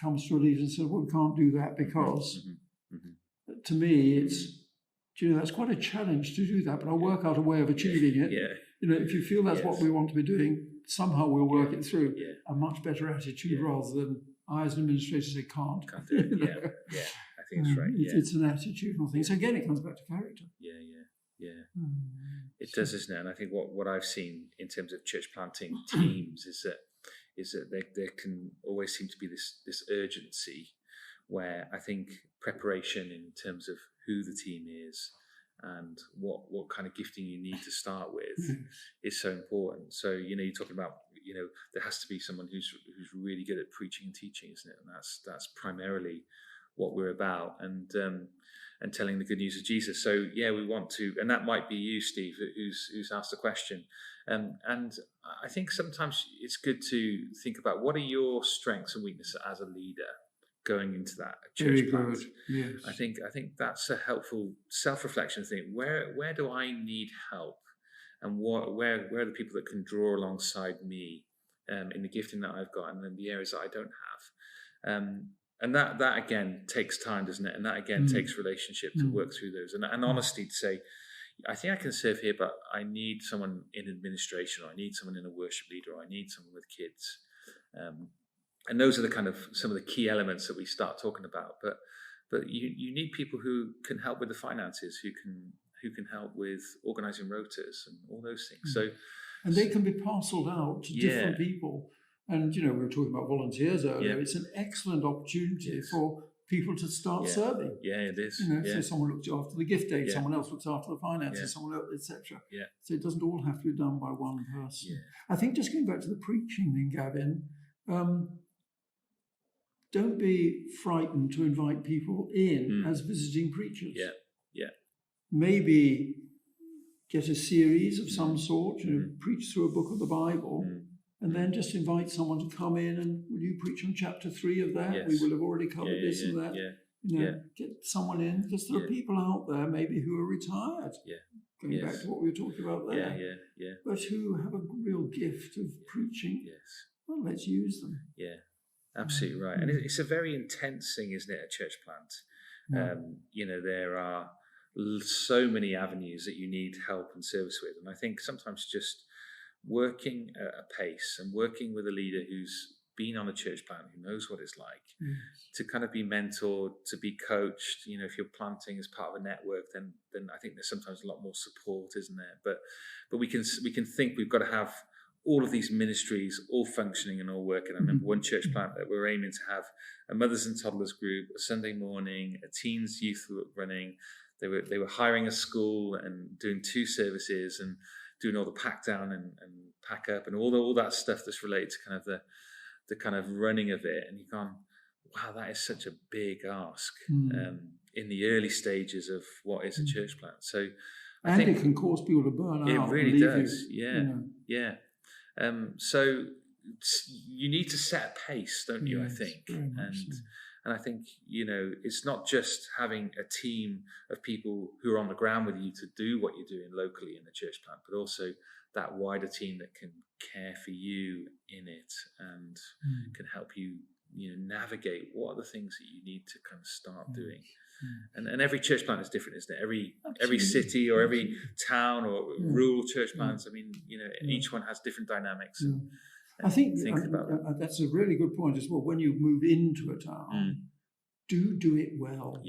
comes to a leader and says, well, we can't do that because. To me, that's quite a challenge to do that, but I'll work out a way of achieving it. If you feel that's what we want to be doing, somehow we'll work it through. A much better attitude rather than I, as an administrator, say can't do it. I think that's right. It's an attitudinal thing. So again, it comes back to character. It does, isn't it? And I think what I've seen in terms of church planting teams is that there can always seem to be this urgency where I think preparation in terms of who the team is and what kind of gifting you need to start with is so important. So, you're talking about, there has to be someone who's really good at preaching and teaching, isn't it? And that's primarily what we're about, and telling the good news of Jesus. So we want to, and that might be you, Steve, who's asked the question. And I think sometimes it's good to think about what are your strengths and weaknesses as a leader going into that church plant. Yes. I think that's a helpful self-reflection thing. Where do I need help, and where are the people that can draw alongside me in the gifting that I've got, and then the areas that I don't have. And that again takes time, doesn't it? And that again takes relationship to work through those, and honesty to say, I think I can serve here, but I need someone in administration, or I need someone in a worship leader, or I need someone with kids. And those are the kind of some of the key elements that we start talking about. But you need people who can help with the finances, who can help with organising rotas and all those things. And they can be parcelled out to different people. And, we were talking about volunteers earlier. It's an excellent opportunity for people to start serving. It is. So someone looks after the gift aid, someone else looks after the finances, someone else, etc. So it doesn't all have to be done by one person. I think just going back to the preaching thing, Gavin, don't be frightened to invite people in as visiting preachers. Maybe get a series of some sort, preach through a book of the Bible, and then just invite someone to come in and, will you preach on chapter 3 of that? We will have already covered this and that. Get someone in, because there are people out there maybe who are retired, going back to what we were talking about there, but who have a real gift of preaching. Well, let's use them. Absolutely right. And it's a very intense thing, isn't it, a church plant? There are so many avenues that you need help and service with. And I think sometimes just working at a pace and working with a leader who's been on a church plant, who knows what it's like, to kind of be mentored, to be coached. If you're planting as part of a network, then I think there's sometimes a lot more support, isn't there? But we can think we've got to have all of these ministries all functioning and all working. I remember one church plant that we're aiming to have a mothers and toddlers group, a Sunday morning, a teens youth running. They were hiring a school and doing 2 services and doing all the pack down and pack up and all that stuff that's related to kind of the kind of running of it. And you've gone, wow, that is such a big ask in the early stages of what is a church plant. So I think it can cause people to burn out. It really does. So you need to set a pace, don't you? I think, and I think it's not just having a team of people who are on the ground with you to do what you're doing locally in the church plant, but also that wider team that can care for you in it and can help you, navigate what are the things that you need to kind of start doing. And every church plant is different, isn't it? Every city or every town or rural church plants. I mean, each one has different dynamics. I think that's a really good point as well. When you move into a town, do it well.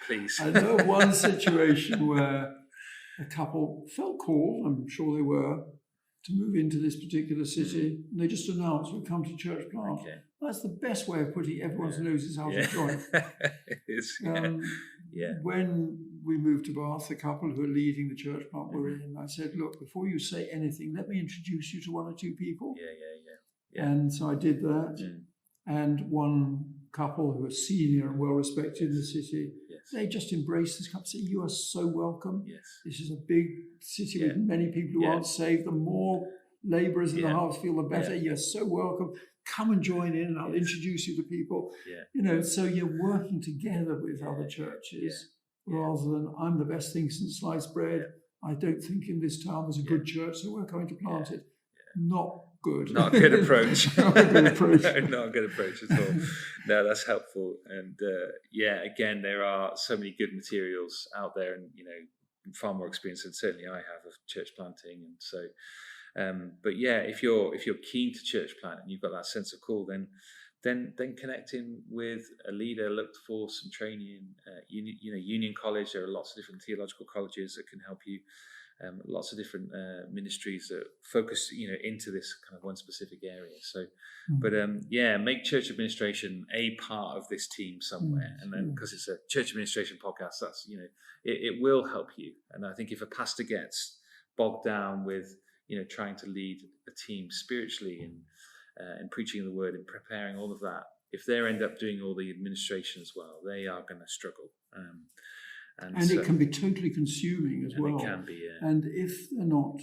Please. I know one situation where a couple felt called, I'm sure they were, to move into this particular city. And they just announced, we'll come to church plant. That's the best way of putting it. Everyone's noses out of joint. It is, When we moved to Bath, the couple who are leading the church plant were in. I said, look, before you say anything, let me introduce you to one or two people. And so I did that. And one couple who are senior and well respected in the city, they just embraced this couple, say, you are so welcome. This is a big city with many people who aren't saved. The more labourers in the harvest field, the better. You're so welcome. Come and join in and I'll introduce you to people. So you're working together with other churches rather than I'm the best thing since sliced bread. I don't think in this town there's a good church, so we're going to plant it. Not good. Not a good approach. Not a good approach. No, not a good approach at all. No, that's helpful. And again, there are so many good materials out there, and far more experience than certainly I have of church planting. And so, but if you're keen to church plant and you've got that sense of call, then connecting with a leader, look for some training. Union College. There are lots of different theological colleges that can help you. Lots of different ministries that focus, into this kind of one specific area. So, but make church administration a part of this team somewhere, and then because it's a church administration podcast, that's it will help you. And I think if a pastor gets bogged down with trying to lead a team spiritually and preaching the word and preparing all of that, if they end up doing all the administration as well, they are going to struggle. And it can be totally consuming as well. It can be, And if they're not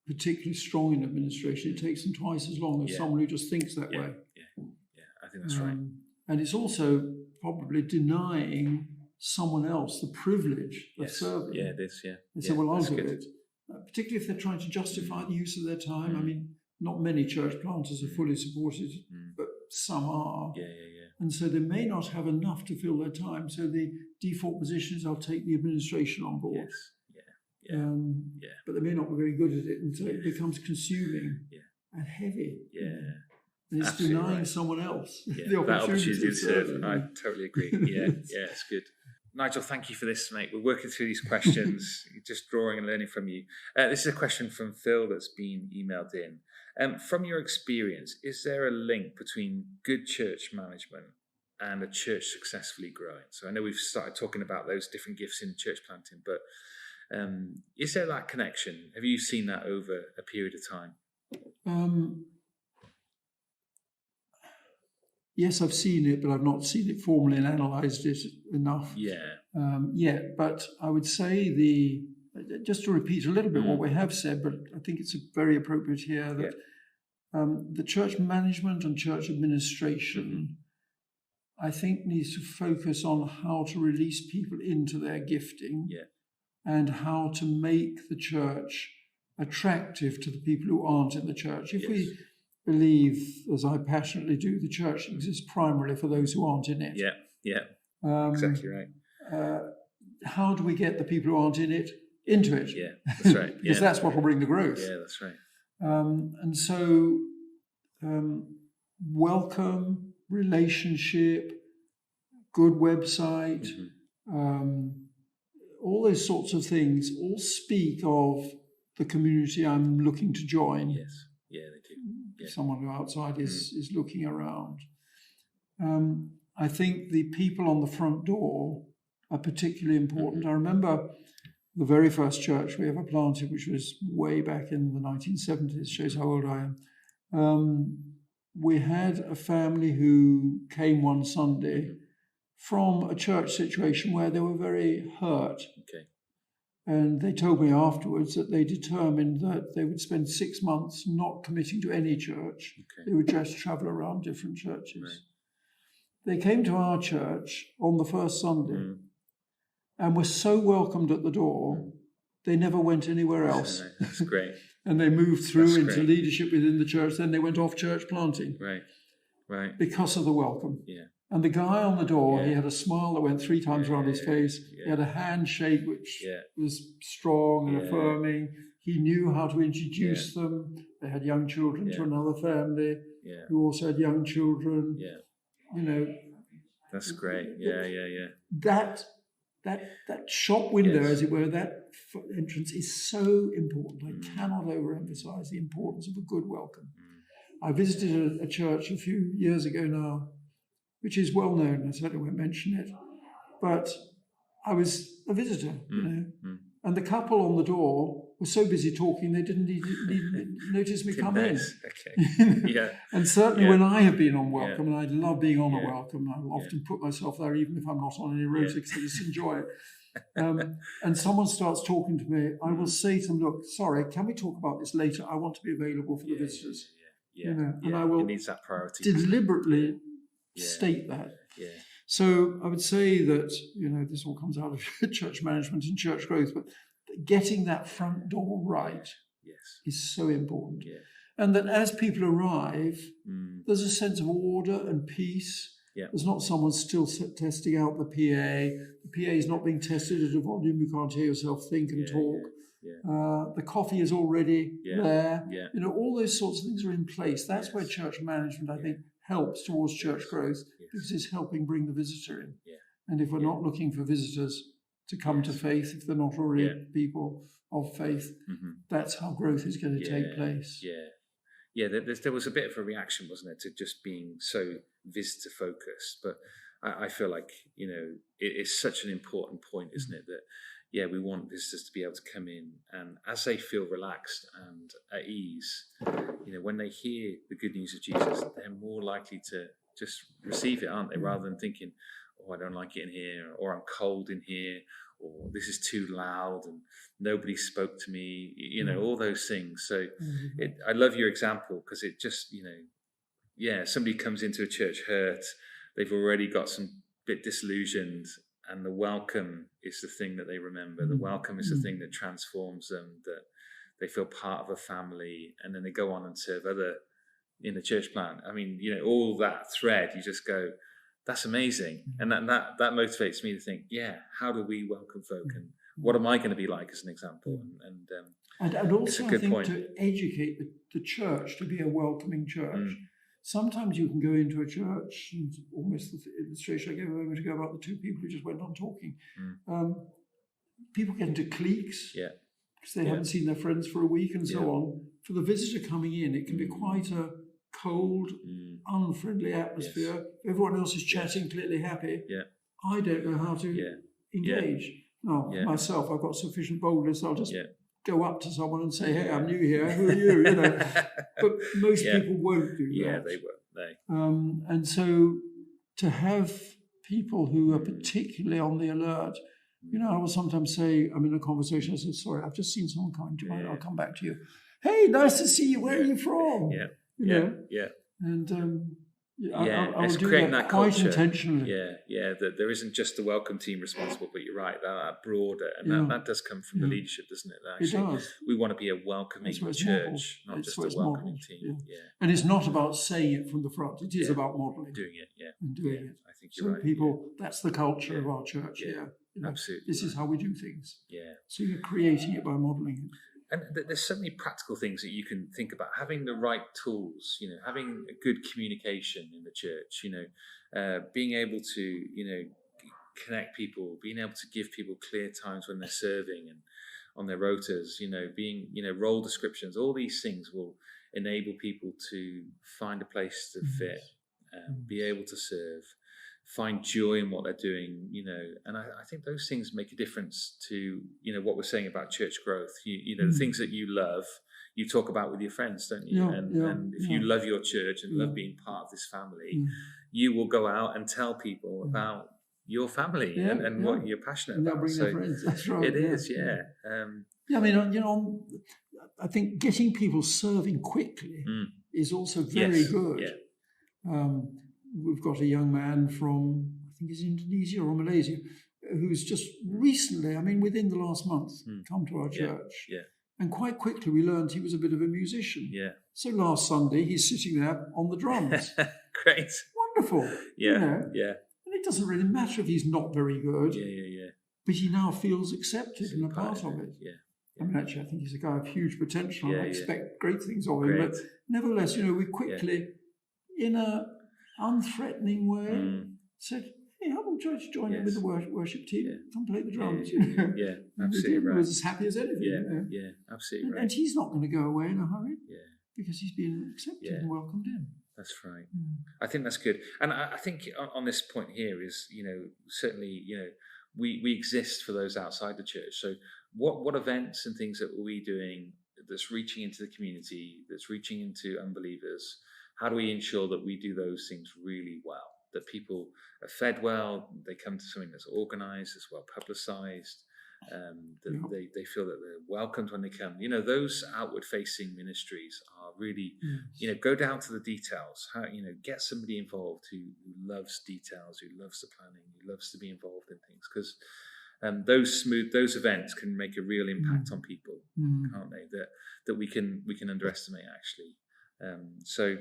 particularly strong in administration, it takes them twice as long as someone who just thinks that way. I think that's right. And it's also probably denying someone else the privilege of serving. Yeah, it is, They say, well, I'll do it. Particularly if they're trying to justify the use of their time. I mean, not many church planters are fully supported, but some are. And so they may not have enough to fill their time. So the default position is I'll take the administration on board. But they may not be very good at it. And so it becomes consuming and heavy. And it's denying someone else the opportunity to serve. I totally agree. It's good. Nigel, thank you for this, mate. We're working through these questions, just drawing and learning from you. This is a question from Phil that's been emailed in. From your experience, is there a link between good church management and a church successfully growing? So I know we've started talking about those different gifts in church planting, but is there that connection? Have you seen that over a period of time? Yes, I've seen it, but I've not seen it formally and analysed it enough yet. But I would say just to repeat a little bit what we have said, but I think it's very appropriate here, that the church management and church administration, I think, needs to focus on how to release people into their gifting and how to make the church attractive to the people who aren't in the church. If we believe, as I passionately do, the church exists primarily for those who aren't in it. Exactly right. How do we get the people who aren't in it into it? That's right. Because that's what will bring the growth. That's right. And so welcome, relationship, good website, all those sorts of things all speak of the community I'm looking to join. Yes. Yeah, they do. Someone who outside is looking around. I think the people on the front door are particularly important. I remember the very first church we ever planted, which was way back in the 1970s, shows how old I am. We had a family who came one Sunday from a church situation where they were very hurt. And they told me afterwards that they determined that they would spend 6 months not committing to any church. They would just travel around different churches. They came to our church on the first Sunday and were so welcomed at the door, they never went anywhere else. That's great. And they moved through into leadership within the church. Then they went off church planting. Right. Because of the welcome. And the guy on the door, he had a smile that went 3 times around his face. He had a handshake which was strong and affirming. He knew how to introduce them. They had young children to another family who also had young children. That's great. That shop window, as it were, that entrance is so important. I cannot overemphasize the importance of a good welcome. I visited a church a few years ago now, which is well known. I certainly won't mention it, but I was a visitor, and the couple on the door were so busy talking they didn't notice me come in. Okay. Yeah. And certainly when I have been on welcome, and I love being on a welcome, I will often put myself there even if I'm not on any rota because I just enjoy it. And someone starts talking to me, I will say to them, look, sorry, can we talk about this later? I want to be available for the visitors. And I will it needs that priority, deliberately state that. Yeah. So I would say that, this all comes out of church management and church growth, but getting that front door right is so important. Yeah. And that as people arrive, there's a sense of order and peace. Yeah. There's not someone still testing out the PA. The PA is not being tested at a volume you can't hear yourself think and talk. Yeah. The coffee is already there. Yeah. All those sorts of things are in place. That's where church management, I think, helps towards church growth because it's helping bring the visitor in. Yeah. And if we're not looking for visitors to come to faith, if they're not already people of faith, that's how growth is going to take place. Yeah. There was a bit of a reaction, wasn't it, to just being so visitor focused. But I feel like, it's such an important point, isn't it, that we want visitors to be able to come in, and as they feel relaxed and at ease, when they hear the good news of Jesus, they're more likely to just receive it, aren't they? Rather than thinking, oh, I don't like it in here, or I'm cold in here, or this is too loud and nobody spoke to me, all those things. So I love your example because it just, somebody comes into a church hurt, they've already got some bit disillusioned, and the welcome is the thing that they remember. The welcome is the thing that transforms them, that they feel part of a family, and then they go on and serve other in the church plant. I mean, all that thread, you just go, that's amazing. And that motivates me to think, how do we welcome folk, and what am I going to be like as an example? And also, I think, to educate the church to be a welcoming church. Sometimes you can go into a church, and almost the illustration I gave a moment ago about the two people who just went on talking. People get into cliques because they haven't seen their friends for a week and so on. For the visitor coming in, it can be quite a cold, unfriendly atmosphere. Everyone else is chatting, clearly happy. I don't know how to engage. Now, myself, I've got sufficient boldness. I'll just go up to someone and say, hey, I'm new here. Who are you? But most people won't do that. Yeah, they won't. And so to have people who are particularly on the alert, I will sometimes say, I'm in a conversation, I say, sorry, I've just seen someone coming to mind. I'll come back to you. Hey, nice to see you. Where are you from? And I will do that quite culture. Intentionally. That there isn't just the welcome team responsible, but you're right, that broader, and that does come from the leadership, doesn't it? That actually, it does. We want to be a welcoming church, not just a welcoming team. And it's not about saying it from the front; it is about modelling, doing it, and doing it. I think you're right. People, that's the culture of our church. Absolutely. This is how we do things. So you're creating it by modelling it. And there's so many practical things that you can think about. Having the right tools, having a good communication in the church, being able to, connect people, being able to give people clear times when they're serving and on their rotas, being, role descriptions, all these things will enable people to find a place to fit, be able to serve, find joy in what they're doing, and I think those things make a difference to, what we're saying about church growth. The things that you love, you talk about with your friends, don't you? And if you love your church and love being part of this family, you will go out and tell people about your family and what you're passionate about. They'll bring their friends. That's right. It is. I mean, I think getting people serving quickly is also very good. We've got a young man from, I think it's Indonesia or Malaysia, who's just recently, within the last month, come to our church. And quite quickly we learned he was a bit of a musician. So last Sunday he's sitting there on the drums. Great. Wonderful. And it doesn't really matter if he's not very good. But he now feels accepted and a part of it. Actually, I think he's a guy of huge potential. I expect great things of him. But nevertheless, we quickly, in a unthreatening way, said, hey, how would you join in with the worship team? Come play the drums. Absolutely right. He was as happy as anything. Absolutely right. And he's not going to go away in a hurry. because he's been accepted and welcomed in. That's right. I think that's good. And I think on this point here is, certainly, we exist for those outside the church. So what events and things that are we doing that's reaching into the community, that's reaching into unbelievers? How do we ensure that we do those things really well, that people are fed well, they come to something that's organized, that's well publicized, that they feel that they're welcomed when they come. Those outward facing ministries are really, go down to the details. How, get somebody involved who loves details, who loves the planning, who loves to be involved in things, because those events can make a real impact on people, can't they? That we can underestimate actually. So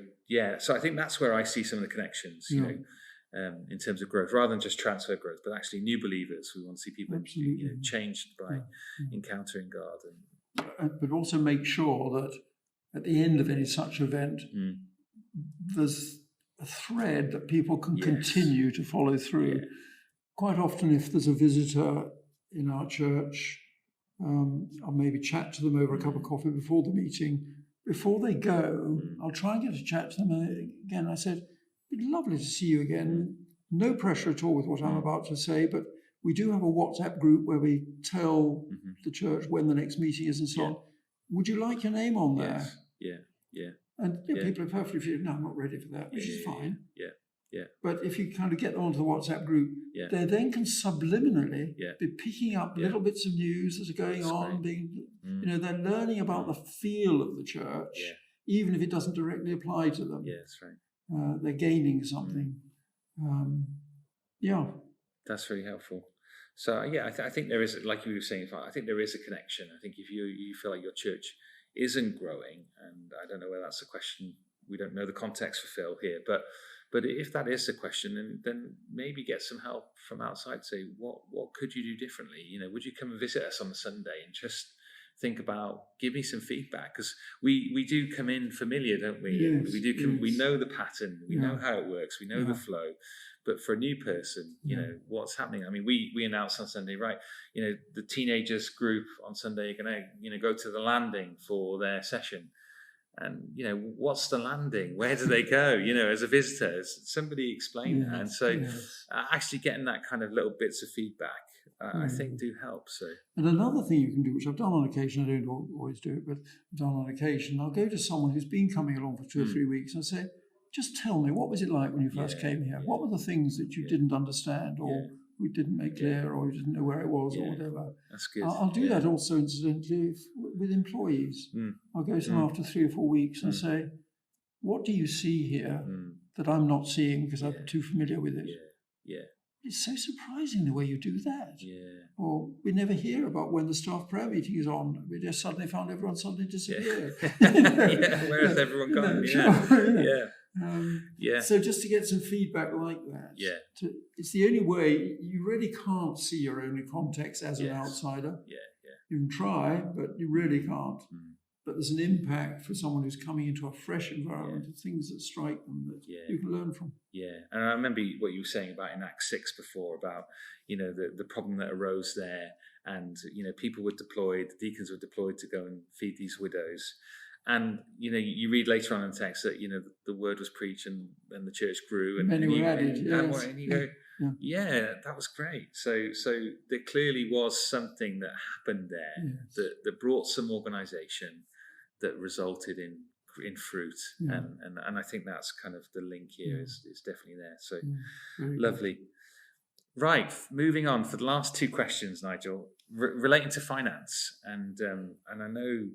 I think that's where I see some of the connections, in terms of growth, rather than just transfer growth, but actually new believers. We want to see people changed by encountering God, but also make sure that at the end of any such event, there's a thread that people can continue to follow through. Yeah. Quite often, if there's a visitor in our church, I'll maybe chat to them over a cup of coffee before the meeting. Before they go, I'll try and get a chat to them. And again, I said, it'd be lovely to see you again. No pressure at all with what I'm about to say, but we do have a WhatsApp group where we tell the church when the next meeting is and so on. Would you like your name on there? Yeah. And people are perfectly feel, no, I'm not ready for that, which is fine. Yeah. But if you kind of get them onto the WhatsApp group, they then can subliminally be picking up little bits of news that are going on. They're learning about the feel of the church, even if it doesn't directly apply to them. Yeah, that's right. They're gaining something. That's very helpful. So I think there is, like you were saying, I think there is a connection. I think if you feel like your church isn't growing, and I don't know whether that's a question, we don't know the context for Phil here, but if that is the question, then maybe get some help from outside. Say, what could you do differently? Would you come and visit us on a Sunday and just think about, give me some feedback? Because we do come in familiar, don't we? Yes, we do come, we know the pattern, we know how it works, we know the flow. But for a new person, what's happening? I mean, we announced on Sunday, right? The teenagers group on Sunday are going to go to the landing for their session. And, what's the landing? Where do they go? As a visitor, somebody explain that. And so actually getting that kind of little bits of feedback, I think do help. So. And another thing you can do, which I've done on occasion, I don't always do it, but I've done on occasion, I'll go to someone who's been coming along for 2 or 3 weeks and say, just tell me, what was it like when you first came here? What were the things that you didn't understand or we didn't make clear or you didn't know where it was or whatever? That's good. I'll do that also incidentally with employees. I'll go to them after 3 or 4 weeks and say, what do you see here that I'm not seeing because I'm too familiar with it? It's so surprising the way you do that. Or we never hear about when the staff prayer meeting is on. We just suddenly found everyone suddenly disappeared. Where has everyone gone? So just to get some feedback like that. It's the only way. You really can't see your own context as an outsider. You can try, but you really can't. But there's an impact for someone who's coming into a fresh environment of things that strike them that you can learn from. And I remember what you were saying about in Acts 6 before about, the problem that arose there, and, people were deployed, deacons were deployed to go and feed these widows. And, you read later on in the text that, the word was preached and the church grew. And many were added, and you go, that was great. So there clearly was something that happened there that brought some organisation that resulted in fruit. And I think that's kind of the link here is definitely there. So lovely. Good. Right, moving on for the last 2 questions, Nigel, relating to finance. And I know,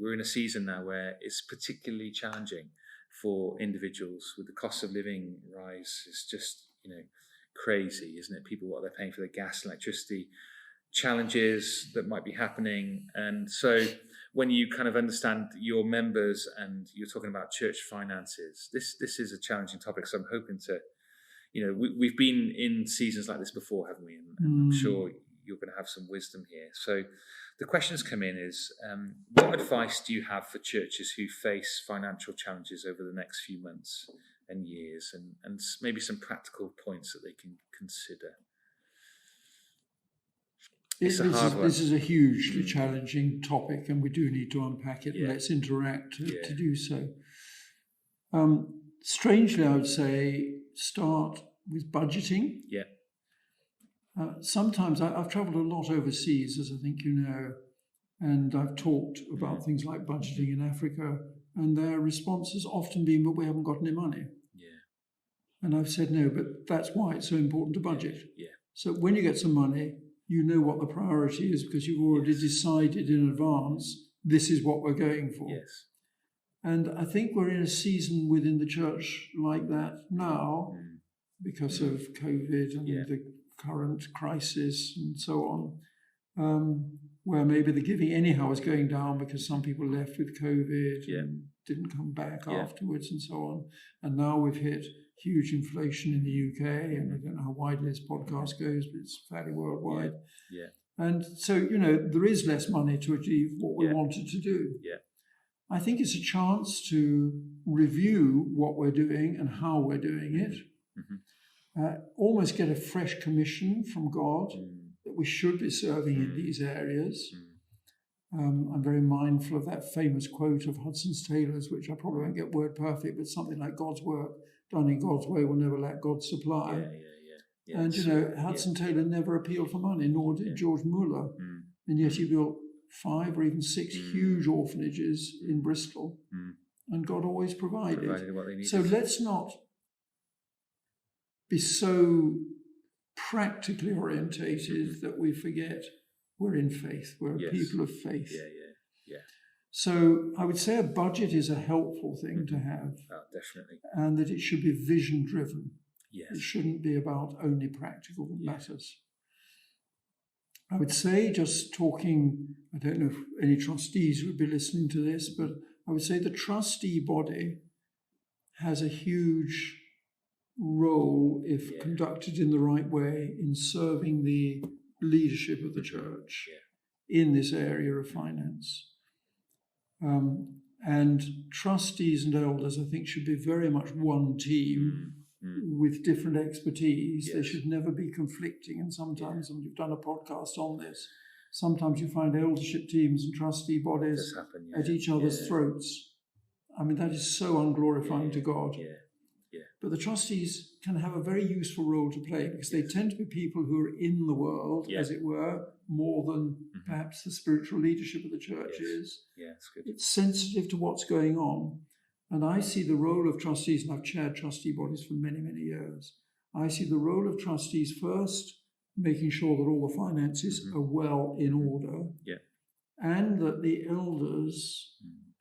we're in a season now where it's particularly challenging for individuals with the cost of living rise. It's just, crazy, isn't it? People, what they're paying for their gas, electricity, challenges that might be happening. And so when you kind of understand your members and you're talking about church finances, this is a challenging topic. So I'm hoping to, we've been in seasons like this before, haven't we? And I'm sure you're going to have some wisdom here. So the questions come in is, what advice do you have for churches who face financial challenges over the next few months and years, and maybe some practical points that they can consider? It's a hard one. This is a hugely challenging topic, and we do need to unpack it. And let's interact to do so. Strangely, I would say start with budgeting. Yeah. Sometimes I've travelled a lot overseas, as I think you know, and I've talked about things like budgeting in Africa, and their response has often been, "But we haven't got any money." Yeah. And I've said, "No, but that's why it's so important to budget." Yeah. So when you get some money, you know what the priority is because you've already decided in advance, this is what we're going for. Yes. And I think we're in a season within the church like that now because of COVID and the current crisis and so on, where maybe the giving anyhow is going down because some people left with COVID and didn't come back afterwards and so on. And now we've hit huge inflation in the UK, and I don't know how widely this podcast goes, but it's fairly worldwide. Yeah. And so, you know, there is less money to achieve what we wanted to do. Yeah. I think it's a chance to review what we're doing and how we're doing it. Almost get a fresh commission from God that we should be serving in these areas. I'm very mindful of that famous quote of Hudson Taylor's, which I probably won't get word perfect, but something like God's work done in God's way will never lack God's supply. And, you know, Hudson Taylor never appealed for money, nor did George Muller. And yet he built 5 or even 6 huge orphanages in Bristol. And God always provided what they needed. So let's not be so practically orientated that we forget we're in faith. We're a people of faith. So I would say a budget is a helpful thing to have. Oh, definitely. And that it should be vision driven. Yes. It shouldn't be about only practical matters. I would say, just talking, I don't know if any trustees would be listening to this, but I would say the trustee body has a huge role, if conducted in the right way, in serving the leadership of the church in this area of finance. And trustees and elders, I think, should be very much one team with different expertise. They should never be conflicting. And sometimes, and you've done a podcast on this, sometimes you find eldership teams and trustee bodies at each other's throats. I mean, that is so unglorifying to God. But the trustees can have a very useful role to play because they tend to be people who are in the world, as it were, more than perhaps the spiritual leadership of the church is. That's good. It's sensitive to what's going on. And I see the role of trustees, and I've chaired trustee bodies for many, many years. I see the role of trustees first, making sure that all the finances are well in order, and that the elders,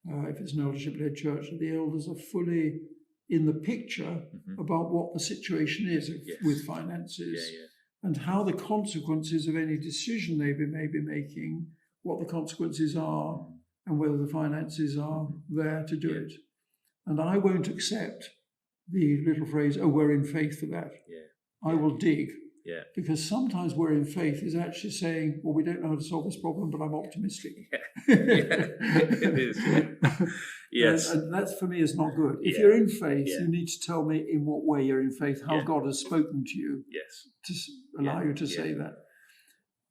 if it's an eldership-led church, that the elders are fully in the picture about what the situation is with finances and how the consequences of any decision they may be making, what the consequences are, and whether the finances are there to do it. And I won't accept the little phrase, "Oh, we're in faith for that." I will dig. Because sometimes we're in faith is actually saying, well, we don't know how to solve this problem, but I'm optimistic. It is. Yes. And that for me is not good. If you're in faith, you need to tell me in what way you're in faith, how God has spoken to you to allow you to say that.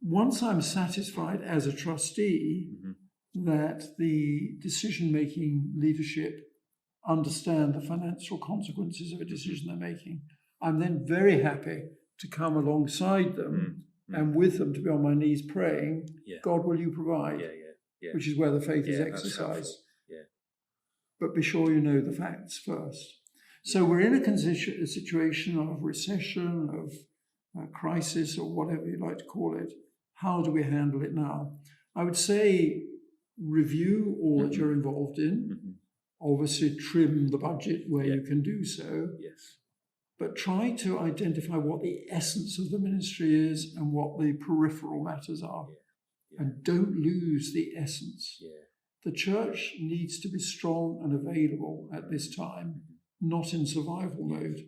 Once I'm satisfied as a trustee that the decision-making leadership understand the financial consequences of a decision they're making, I'm then very happy to come alongside them and with them to be on my knees praying, God, will you provide? Which is where the faith is exercised. But be sure you know the facts first. So we're in a situation of recession, of crisis, or whatever you'd like to call it. How do we handle it now? I would say review all that you're involved in. Obviously trim the budget where you can do so. But try to identify what the essence of the ministry is and what the peripheral matters are. And don't lose the essence. The church needs to be strong and available at this time, not in survival mode.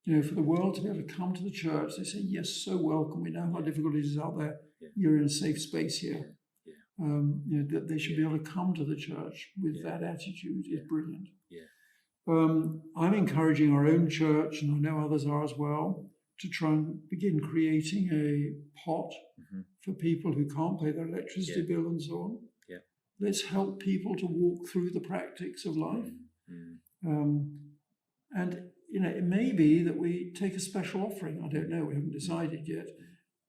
You know, for the world to be able to come to the church, they say, yes, so welcome. We know how difficult it is out there. You're in a safe space here. You know, that they should be able to come to the church with that attitude is brilliant. I'm encouraging our own church, and I know others are as well, to try and begin creating a pot for people who can't pay their electricity bill and so on. Yeah. Let's help people to walk through the practice of life. And, it may be that we take a special offering. I don't know, we haven't decided yet.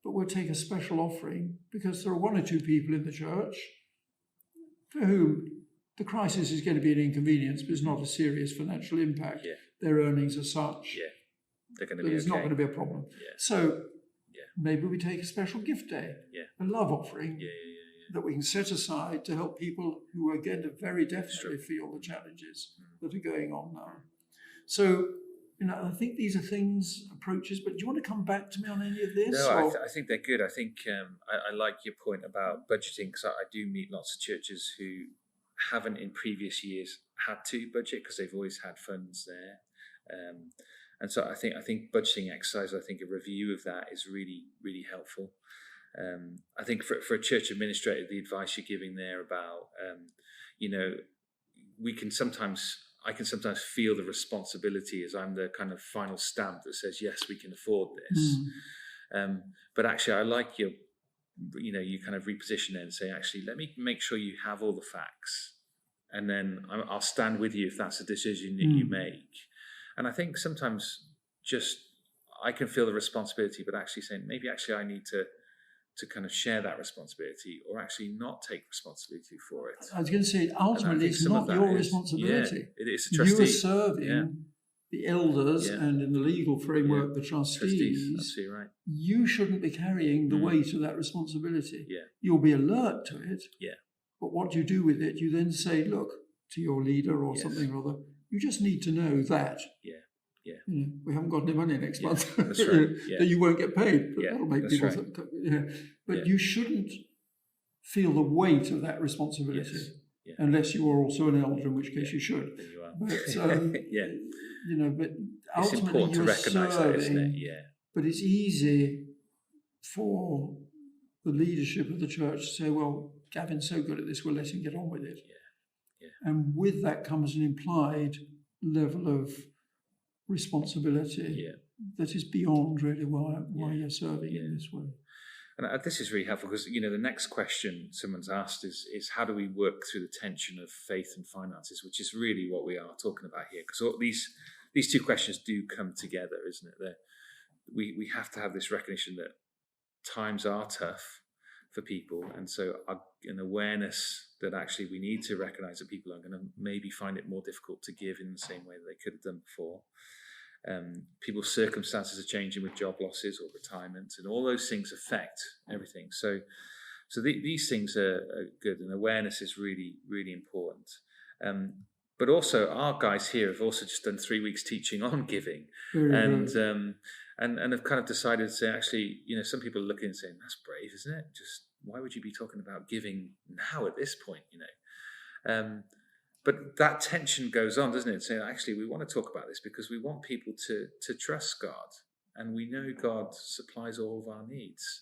But we'll take a special offering because there are one or two people in the church for whom the crisis is going to be an inconvenience, but it's not a serious financial impact. Yeah. Their earnings are such they're going to that be it's not going to be a problem. So maybe we take a special gift day, a love offering that we can set aside to help people who, again, very definitely feel the challenges that are going on now. So, I think these are approaches, but do you want to come back to me on any of this? No, I think they're good. I think I like your point about budgeting, because I do meet lots of churches who haven't in previous years had to budget because they've always had funds there. And so I think budgeting exercise, I think a review of that is really, really helpful. I think for a church administrator, the advice you're giving there about, I can sometimes feel the responsibility as I'm the kind of final stamp that says, yes, we can afford this. But actually, I like you kind of reposition it and say, actually, let me make sure you have all the facts. And then I'll stand with you if that's a decision that you make. And I think sometimes I can feel the responsibility, but actually saying, maybe actually I need to kind of share that responsibility, or actually not take responsibility for it. I was going to say, ultimately, it's not your responsibility. It is a trustee. You are serving the elders and in the legal framework, the trustees. Absolutely right. You shouldn't be carrying the weight of that responsibility. Yeah. You'll be alert to it. Yeah. But what you do with it, you then say, look, to your leader or something or other, you just need to know that. Yeah. Yeah. We haven't got any money next month. That's right. That you won't get paid. But that'll make people But you shouldn't feel the weight of that responsibility unless you are also an elder, in which case you should. Then you are. But but it's ultimately important to recognise that, isn't it? Yeah. But it's easy for the leadership of the church to say, well, Gavin's so good at this, we'll let him get on with it. Yeah. And with that comes an implied level of responsibility that is beyond really why you're serving in this way. And this is really helpful because, the next question someone's asked is how do we work through the tension of faith and finances, which is really what we are talking about here. Because all these two questions do come together, isn't it? We have to have this recognition that times are tough for people. And so an awareness that actually we need to recognize that people are going to maybe find it more difficult to give in the same way that they could have done before. People's circumstances are changing with job losses or retirement, and all those things affect everything. So these things are good, and awareness is really, really important. But also, our guys here have also just done 3 weeks teaching on giving, and have kind of decided to say, actually, some people are looking and saying, that's brave, isn't it? Just why would you be talking about giving now at this point, But that tension goes on, doesn't it? Saying, actually, we want to talk about this because we want people to trust God, and we know God supplies all of our needs.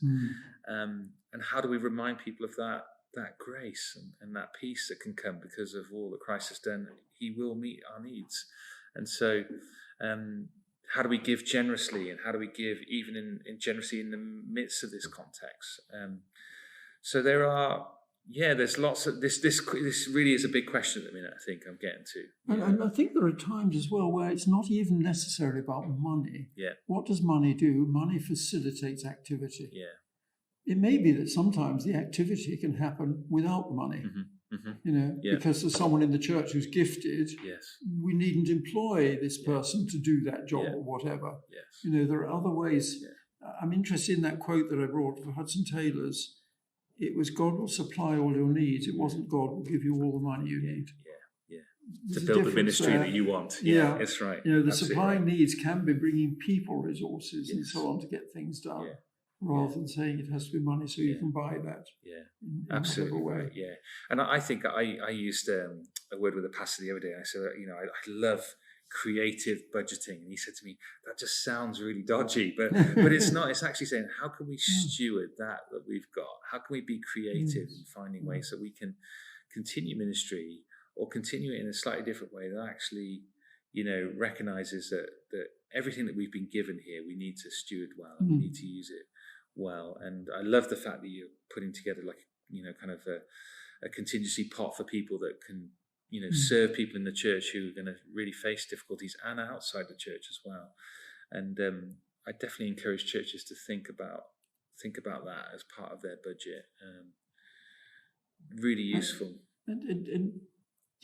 And how do we remind people of that grace and that peace that can come because of all that Christ has done? He will meet our needs. And so how do we give generously, and how do we give even in generously in the midst of this context? So there's lots of this really is a big question at the minute, I think I'm getting to. And I think there are times as well where it's not even necessarily about money. Yeah. What does money do? Money facilitates activity. Yeah. It may be that sometimes the activity can happen without money. Because there's someone in the church who's gifted. Yes. We needn't employ this person to do that job or whatever. Yes. There are other ways. Yeah. I'm interested in that quote that I brought for Hudson Taylor's. It was God will supply all your needs. It wasn't God will give you all the money you need. To build the ministry that you want. Yeah, that's right. The supplying needs can be bringing people resources and so on to get things done. Yeah. Rather than saying it has to be money so you can buy that. Yeah, absolutely right. Yeah, and I think I used a word with a pastor the other day. I said, I love creative budgeting, and he said to me, that just sounds really dodgy, but it's not. It's actually saying, how can we steward that we've got? How can we be creative in finding ways that we can continue ministry or continue it in a slightly different way that actually recognizes that everything that we've been given here we need to steward well, and we need to use it well. And I love the fact that you're putting together like, kind of a contingency pot for people that can, serve people in the church who are going to really face difficulties, and outside the church as well. And I definitely encourage churches to think about that as part of their budget. Really useful. And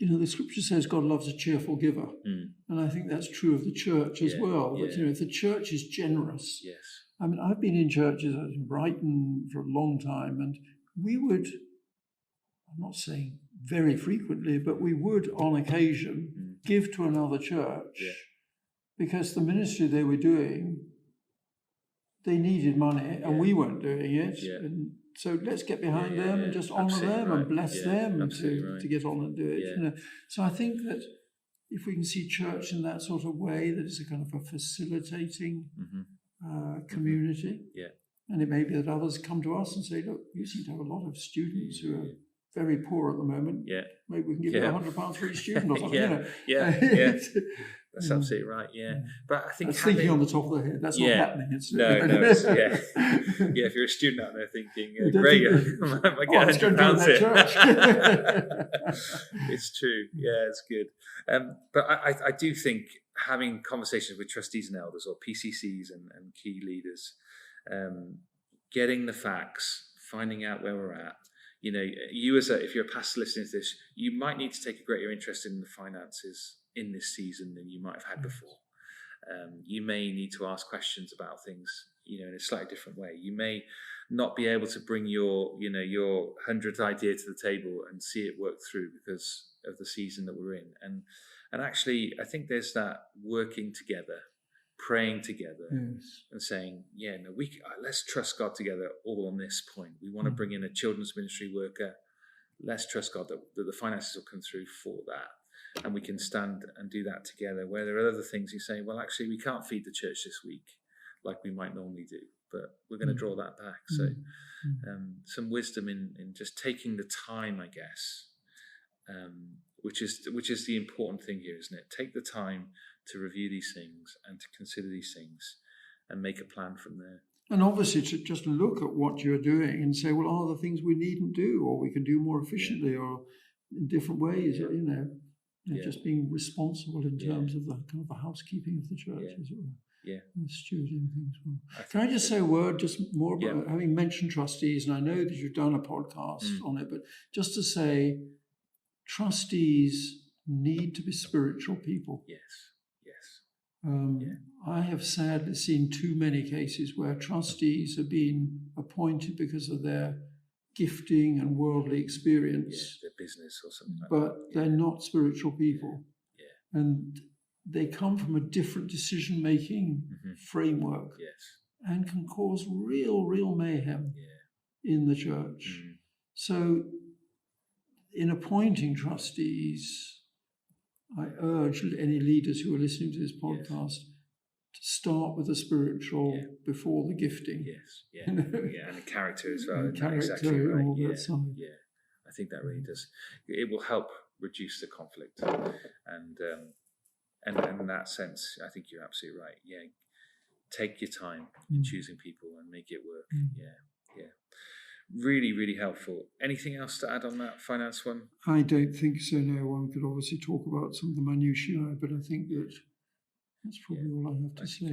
the scripture says God loves a cheerful giver. And I think that's true of the church as well. That, if the church is generous. Yes. I mean, I've been in churches in Brighton for a long time, and we would, I'm not saying very frequently, but we would on occasion give to another church because the ministry they were doing, they needed money and we weren't doing it. Yeah. And so let's get behind them and just honour them and bless them to get on and do it. So I think that if we can see church in that sort of way, that it's a kind of a facilitating community. And it may be that others come to us and say, look, you seem to have a lot of students who are very poor at the moment. Maybe we can give you £100 for each student or something. That's absolutely right. But I think thinking on the top of the head, that's not happening. It's, if you're a student out there thinking, great, I get £100 here. It's true. It's good. But I do think having conversations with trustees and elders or PCCs and key leaders, getting the facts, finding out where we're at. If you're a pastor listening to this, you might need to take a greater interest in the finances in this season than you might have had before. You may need to ask questions about things, in a slightly different way. You may not be able to bring your 100th idea to the table and see it work through because of the season that we're in. And actually, I think there's that working together, praying together, and saying, let's trust God together all on this point. We want to bring in a children's ministry worker. Let's trust God that the finances will come through for that. And we can stand and do that together. Where there are other things you say, well, actually, we can't feed the church this week like we might normally do, but we're going to draw that back. So some wisdom in just taking the time, I guess, which is the important thing here, isn't it? Take the time to review these things and to consider these things and make a plan from there. And obviously to just look at what you're doing and say, well, are there things we needn't do or we can do more efficiently or in different ways, just being responsible in terms of the kind of the housekeeping of the church as well. And stewarding things well. Can I just say a word just more about having mentioned trustees, and I know that you've done a podcast on it, but just to say trustees need to be spiritual people. I have sadly seen too many cases where trustees have been appointed because of their gifting and worldly experience, their business or something like but they're not spiritual people. And they come from a different decision-making framework and can cause real mayhem in the church. So in appointing trustees, I urge any leaders who are listening to this podcast to start with the spiritual before the gifting. And the character as well. And character exactly right. and all that side. I think that really does. It will help reduce the conflict, and in that sense, I think you're absolutely right. Take your time in choosing people and make it work. Really, really helpful. Anything else to add on that finance one? I don't think so. No, one could obviously talk about some of the minutiae, but I think that's probably all I have to say.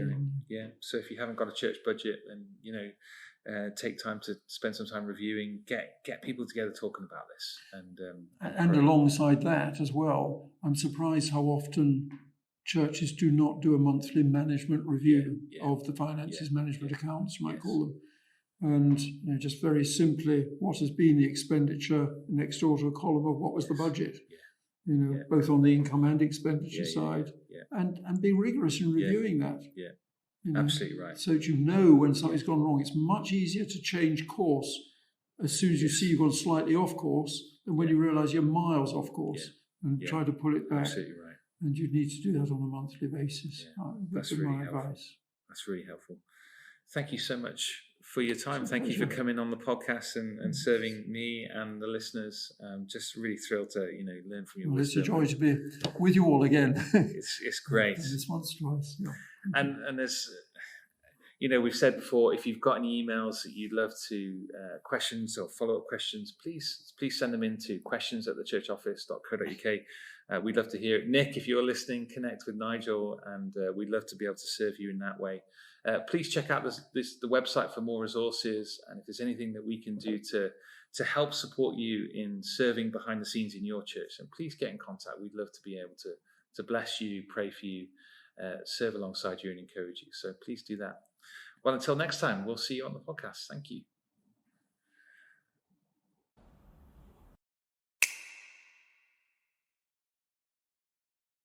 So if you haven't got a church budget, then take time to spend some time reviewing. Get people together talking about this, and alongside that as well, I'm surprised how often churches do not do a monthly management review of the finances, management accounts, you might call them. And just very simply, what has been the expenditure next door to a column of what was the budget? Both on the income and expenditure side, and be rigorous in reviewing that. Absolutely right. So that you know when something's gone wrong. It's much easier to change course as soon as you see you've gone slightly off course than when you realise you're miles off course and try to pull it back. Absolutely right. And you need to do that on a monthly basis. That's really helpful. That's really helpful. Thank you so much for your time. Thank you for coming on the podcast and serving me and the listeners. Just really thrilled to learn from your wisdom. It's a joy to be with you all again. It's great. This once twice. And there's we've said before, if you've got any emails that you'd love to, questions or follow-up questions, please send them into questions@thechurchoffice.co.uk. We'd love to hear it. Nick, if you're listening, connect with Nigel, and we'd love to be able to serve you in that way. Please check out the website for more resources, and if there's anything that we can do to help support you in serving behind the scenes in your church, then please get in contact. We'd love to be able to bless you, pray for you, serve alongside you and encourage you. So please do that. Well, until next time, we'll see you on the podcast. Thank you.